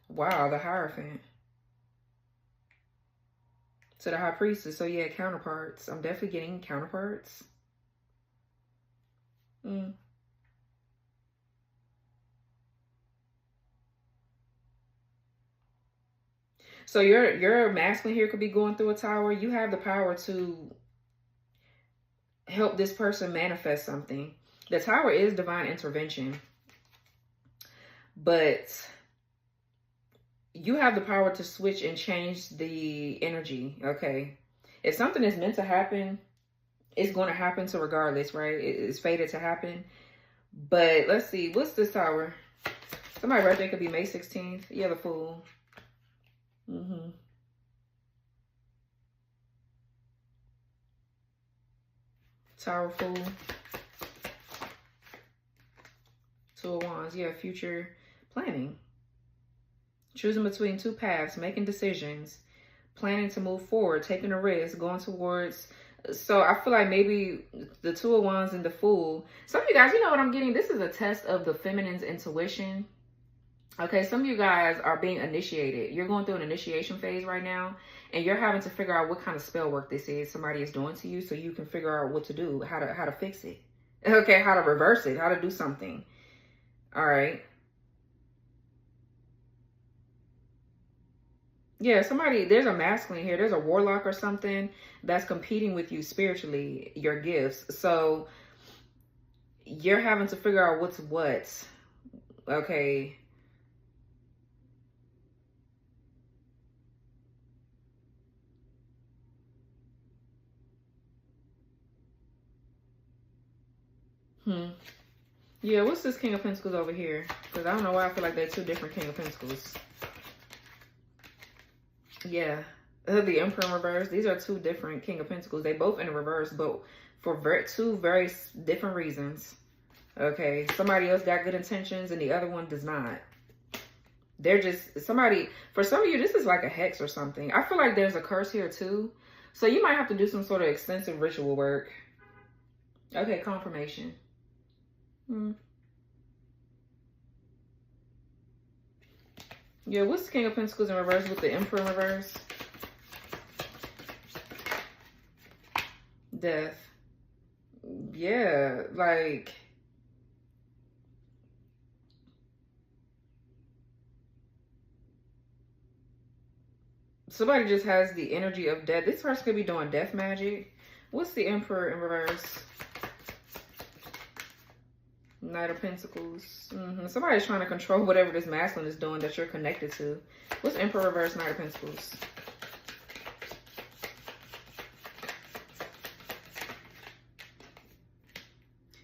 Wow, the Hierophant. To the High Priestess. So yeah, counterparts. I'm definitely getting counterparts. So your masculine here could be going through a tower. You have the power to help this person manifest something. The Tower is divine intervention. But you have the power to switch and change the energy, okay? If something is meant to happen, it's going to happen to regardless, right? It's fated to happen. But let's see, what's this Tower? Somebody's birthday could be May 16th. Yeah, the Fool. Tower, Fool. Two of Wands. Yeah, future planning. Choosing between two paths, making decisions, planning to move forward, taking a risk, going towards. So I feel like maybe the Two of Wands and the Fool. Some of you guys, you know what I'm getting? This is a test of the feminine's intuition. Okay, some of you guys are being initiated. You're going through an initiation phase right now, and you're having to figure out what kind of spell work this is somebody is doing to you, so you can figure out what to do, how to fix it. Okay, how to reverse it, how to do something. All right. Yeah, there's a masculine here. There's a warlock or something that's competing with you spiritually, your gifts. So you're having to figure out what's what. Okay. Yeah, what's this King of Pentacles over here? Because I don't know why I feel like they're two different King of Pentacles. Yeah, the Emperor in reverse. These are two different King of Pentacles. They both in the reverse, but for two very different reasons. Okay, somebody else got good intentions and the other one does not. They're just somebody. For some of you, this is like a hex or something. I feel like there's a curse here too. So you might have to do some sort of extensive ritual work. Okay, confirmation. Yeah, what's the King of Pentacles in reverse with the Emperor in reverse? Death. Yeah, like somebody just has the energy of death. This person could be doing death magic. What's the Emperor in reverse? Knight of Pentacles. Somebody's trying to control whatever this masculine is doing that you're connected to. What's Emperor reverse, Knight of Pentacles?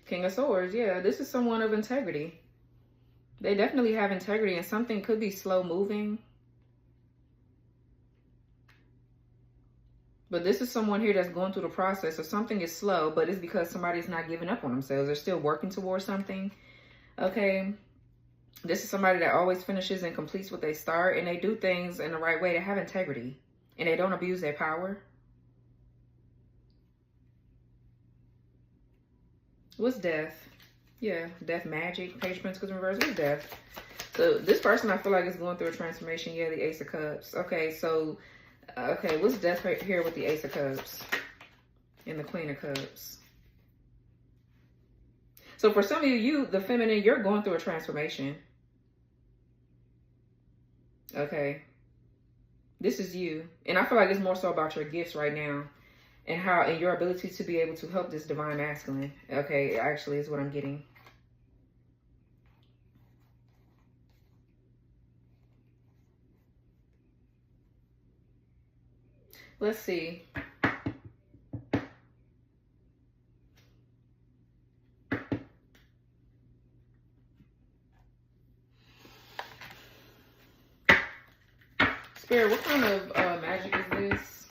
King of Swords. Yeah, this is someone of integrity. They definitely have integrity, and something could be slow moving. But this is someone here that's going through the process. So something is slow, but it's because somebody's not giving up on themselves. They're still working towards something. Okay. This is somebody that always finishes and completes what they start. And they do things in the right way. They have integrity. And they don't abuse their power. What's death? Yeah, death magic. Page of Pentacles in reverse. What's death? So this person, I feel like, is going through a transformation. Yeah, the Ace of Cups. Okay, so, okay, what's death right here with the Ace of Cups and the Queen of Cups? So for some of you, the feminine, you're going through a transformation. Okay. This is you. And I feel like it's more so about your gifts right now. And your ability to be able to help this divine masculine. Okay, actually is what I'm getting. Let's see. Spirit, what kind of magic is this?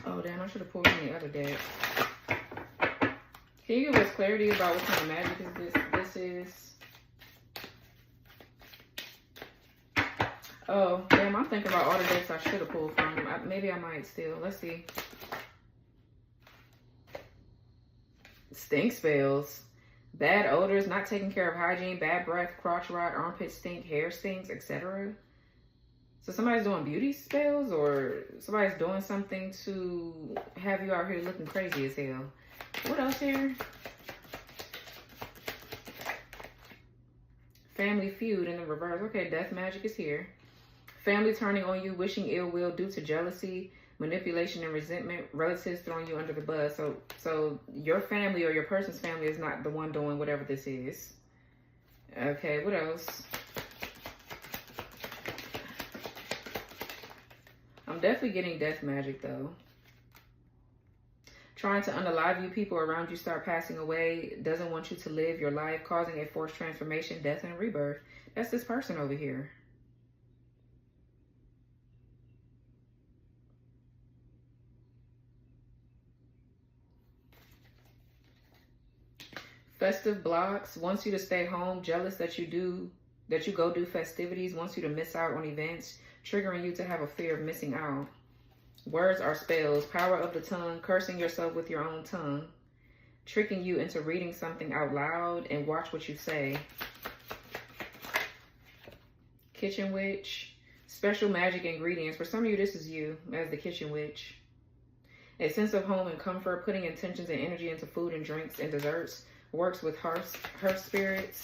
Oh, damn, I should have pulled from the other deck. Can you give us clarity about what kind of magic is this is? Oh, damn, I'm thinking about all the decks I should have pulled from. Maybe I might still. Let's see. Stink spells. Bad odors, not taking care of hygiene, bad breath, crotch rot, armpit stink, hair stinks, etc. So somebody's doing beauty spells, or somebody's doing something to have you out here looking crazy as hell. What else here? Family feud in the reverse. Okay, death magic is here. Family turning on you, wishing ill will due to jealousy, manipulation, and resentment. Relatives throwing you under the bus. So your family or your person's family is not the one doing whatever this is. Okay, what else? I'm definitely getting death magic though. Trying to unalive you, people around you start passing away, doesn't want you to live your life, causing a forced transformation, death, and rebirth. That's this person over here. Festive blocks, wants you to stay home, jealous that you go do festivities, wants you to miss out on events, triggering you to have a fear of missing out. Words are spells, power of the tongue, cursing yourself with your own tongue, tricking you into reading something out loud, and watch what you say. Kitchen witch, special magic ingredients. For some of you, this is you as the kitchen witch. A sense of home and comfort, putting intentions and energy into food and drinks and desserts. Works with hearth spirits.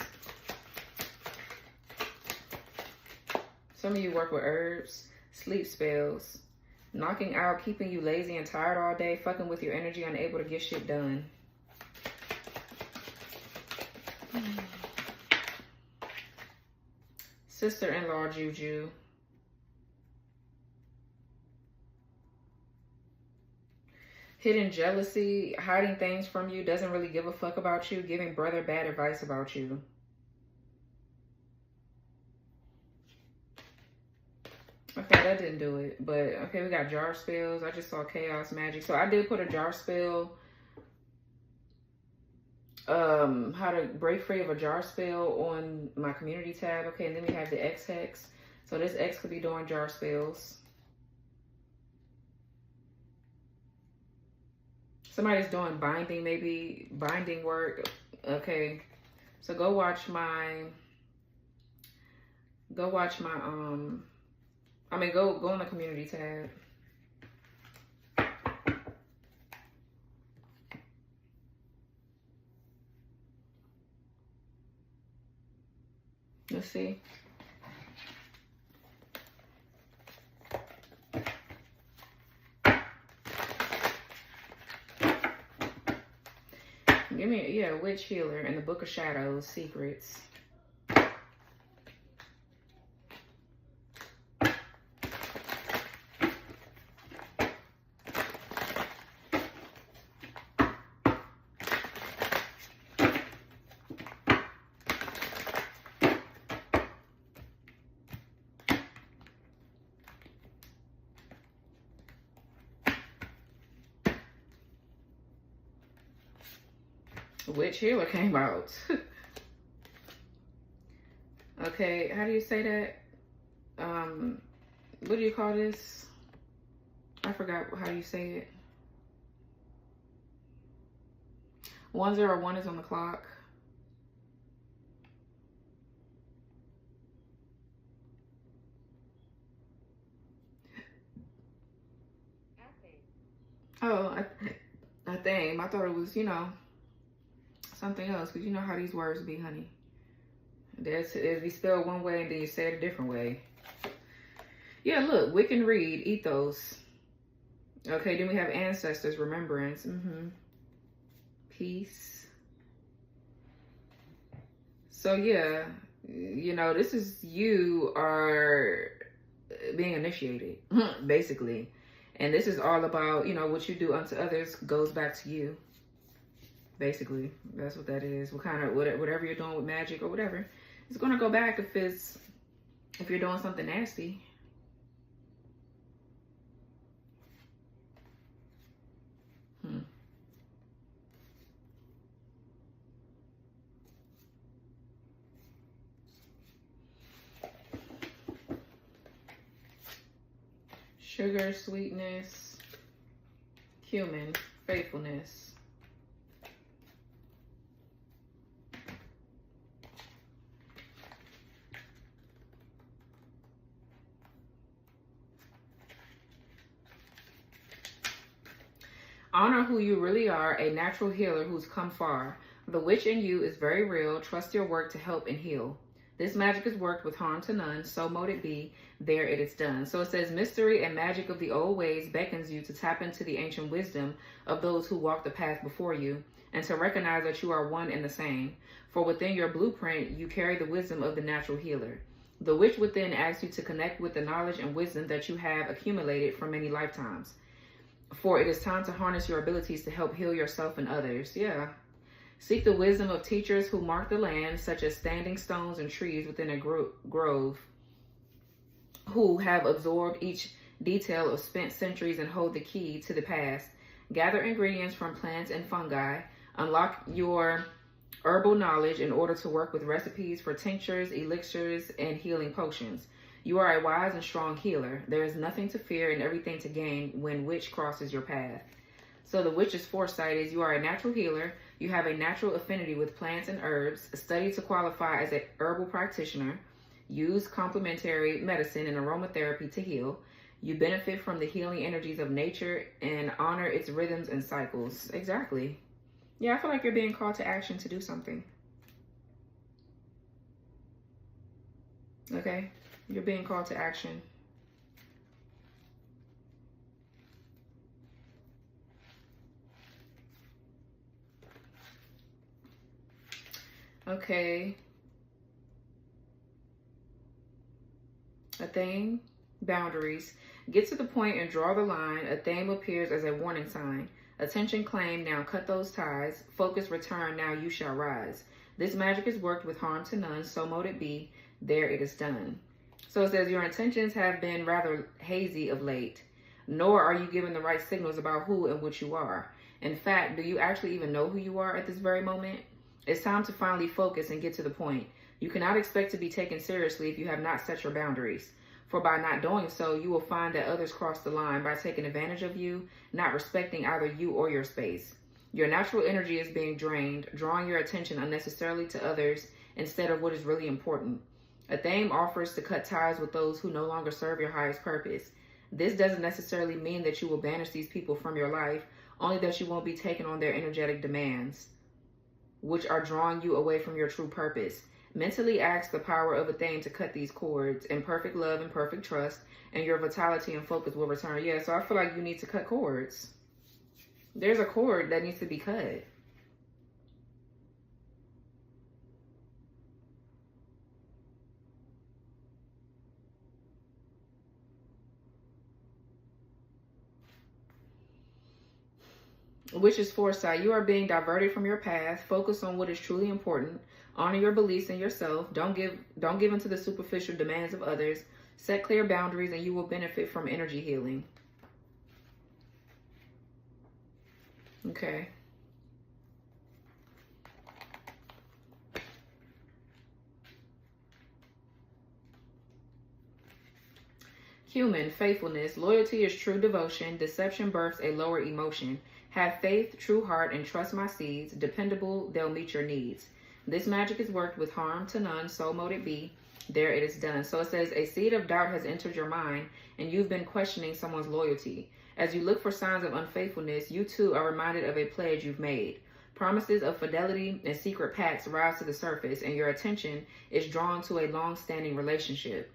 Some of you work with herbs. Sleep spells. Knocking out, keeping you lazy and tired all day. Fucking with your energy, unable to get shit done. Sister-in-law juju. Hidden jealousy, hiding things from you, doesn't really give a fuck about you, giving brother bad advice about you. Okay, that didn't do it. But, okay, we got jar spells. I just saw chaos magic. So I did put a jar spell. How to break free of a jar spell on my community tab. Okay, and then we have the X hex. So this X could be doing jar spells. Somebody's doing binding, maybe binding work. Okay, so go watch my go on the community tab. Let's see. Give me, yeah, witch healer and the Book of Shadows, secrets. Witch healer came out. Okay, how do you say that? What do you call this? I forgot how you say it. 101 is on the clock. Oh, I think. I thought it was, you know, something else. Because you know how these words be, honey. It'd be spelled one way and then you say it a different way. Yeah, look. We can read. Ethos. Okay, then we have ancestors. Remembrance. Peace. So, yeah. You know, this is you are being initiated. Basically. And this is all about, you know, what you do unto others goes back to you. Basically, that's what that is. What kind of, whatever you're doing with magic or whatever, it's going to go back if you're doing something nasty. Sugar, sweetness, human, faithfulness. Honor who you really are, a natural healer who's come far. The witch in you is very real. Trust your work to help and heal. This magic is worked with harm to none, so mote it be, there it is done. So it says, mystery and magic of the old ways beckons you to tap into the ancient wisdom of those who walk the path before you, and to recognize that you are one and the same. For within your blueprint, you carry the wisdom of the natural healer. The witch within asks you to connect with the knowledge and wisdom that you have accumulated from many lifetimes. For it is time to harness your abilities to help heal yourself and others. Yeah. Seek the wisdom of teachers who mark the land, such as standing stones and trees within a grove, who have absorbed each detail of spent centuries and hold the key to the past. Gather ingredients from plants and fungi. Unlock your herbal knowledge in order to work with recipes for tinctures, elixirs, and healing potions. You are a wise and strong healer. There is nothing to fear and everything to gain when witch crosses your path. So the witch's foresight is you are a natural healer. You have a natural affinity with plants and herbs. Study to qualify as an herbal practitioner. Use complementary medicine and aromatherapy to heal. You benefit from the healing energies of nature and honor its rhythms and cycles. Exactly. Yeah, I feel like you're being called to action to do something. Okay? You're being called to action. Okay. A theme, boundaries. Get to the point and draw the line. A theme appears as a warning sign. Attention claim, now cut those ties. Focus return, now you shall rise. This magic is worked with harm to none, so mote it be, there it is done. So it says your intentions have been rather hazy of late, nor are you given the right signals about who and what you are. In fact, do you actually even know who you are at this very moment? It's time to finally focus and get to the point. You cannot expect to be taken seriously if you have not set your boundaries. For by not doing so, you will find that others cross the line by taking advantage of you, not respecting either you or your space. Your natural energy is being drained, drawing your attention unnecessarily to others instead of what is really important. A theme offers to cut ties with those who no longer serve your highest purpose. This doesn't necessarily mean that you will banish these people from your life, only that you won't be taking on their energetic demands, which are drawing you away from your true purpose. Mentally ask the power of a thing to cut these cords in perfect love and perfect trust, and your vitality and focus will return. Yeah, so I feel like you need to cut cords. There's a cord that needs to be cut. Which is foresight. You are being diverted from your path. Focus on what is truly important. Honor your beliefs in yourself. Don't give into the superficial demands of others. Set clear boundaries and you will benefit from energy healing. Okay. Human, faithfulness. Loyalty is true devotion. Deception births a lower emotion. Have faith, true heart, and trust my seeds. Dependable, they'll meet your needs. This magic is worked with harm to none, so mote it be. There it is done. So it says, a seed of doubt has entered your mind, and you've been questioning someone's loyalty. As you look for signs of unfaithfulness, you too are reminded of a pledge you've made. Promises of fidelity and secret pacts rise to the surface, and your attention is drawn to a long-standing relationship.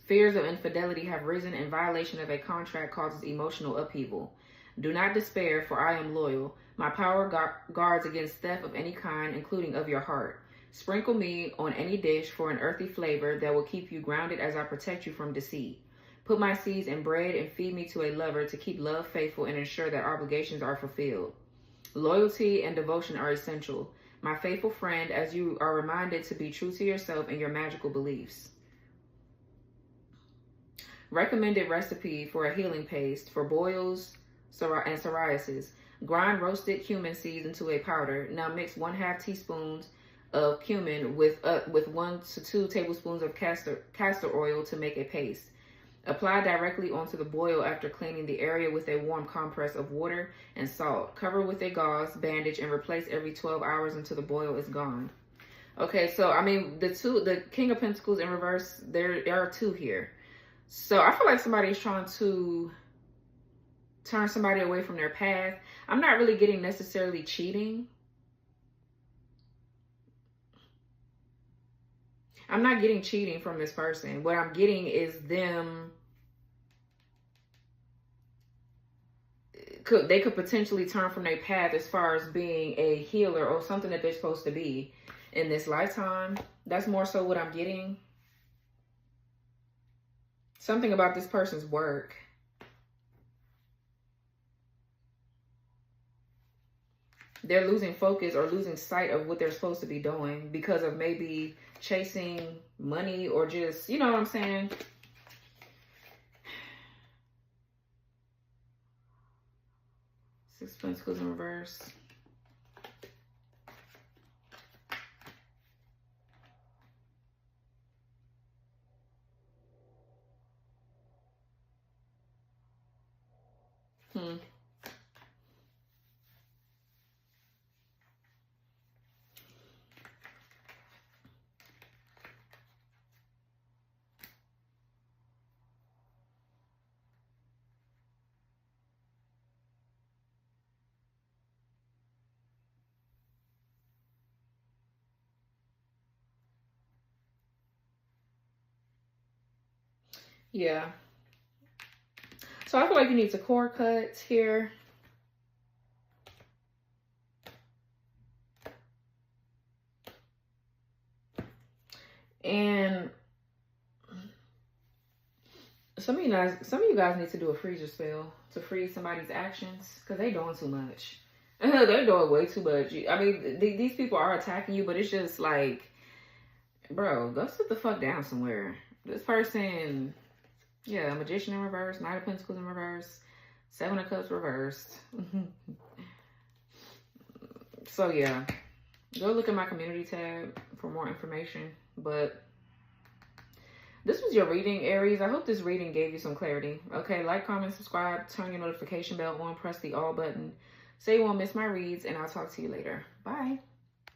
Fears of infidelity have risen, and violation of a contract causes emotional upheaval. Do not despair, for I am loyal. My power guards against theft of any kind, including of your heart. Sprinkle me on any dish for an earthy flavor that will keep you grounded as I protect you from deceit. Put my seeds in bread and feed me to a lover to keep love faithful and ensure that obligations are fulfilled. Loyalty and devotion are essential. My faithful friend, as you are reminded to be true to yourself and your magical beliefs. Recommended recipe for a healing paste for boils and psoriasis. Grind roasted cumin seeds into a powder. Now mix 1/2 teaspoons of cumin with 1 to 2 tablespoons of castor oil to make a paste. Apply directly onto the boil after cleaning the area with a warm compress of water and salt. Cover with a gauze bandage and replace every 12 hours until the boil is gone. Okay, so I mean the King of Pentacles in reverse, there are 2 here. So I feel like somebody's trying to turn somebody away from their path. I'm not really getting necessarily cheating. I'm not getting cheating from this person. What I'm getting is them. They could potentially turn from their path as far as being a healer or something that they're supposed to be in this lifetime. That's more so what I'm getting. Something about this person's work. They're losing focus or losing sight of what they're supposed to be doing because of maybe chasing money or just, you know what I'm saying? Six of Pentacles in reverse. Yeah. So I feel like you need to cord cut here. And some of you guys need to do a freezer spell to freeze somebody's actions because they're doing too much. They're doing way too much. I mean, these people are attacking you, but it's just like, bro, go sit the fuck down somewhere. This person, yeah, Magician in reverse, Knight of Pentacles in reverse, Seven of Cups reversed. So yeah, go look at my community tab for more information. But this was your reading, Aries. I hope this reading gave you some clarity. Okay, like, comment, subscribe, turn your notification bell on, press the all button so you won't miss my reads, and I'll talk to you later. Bye.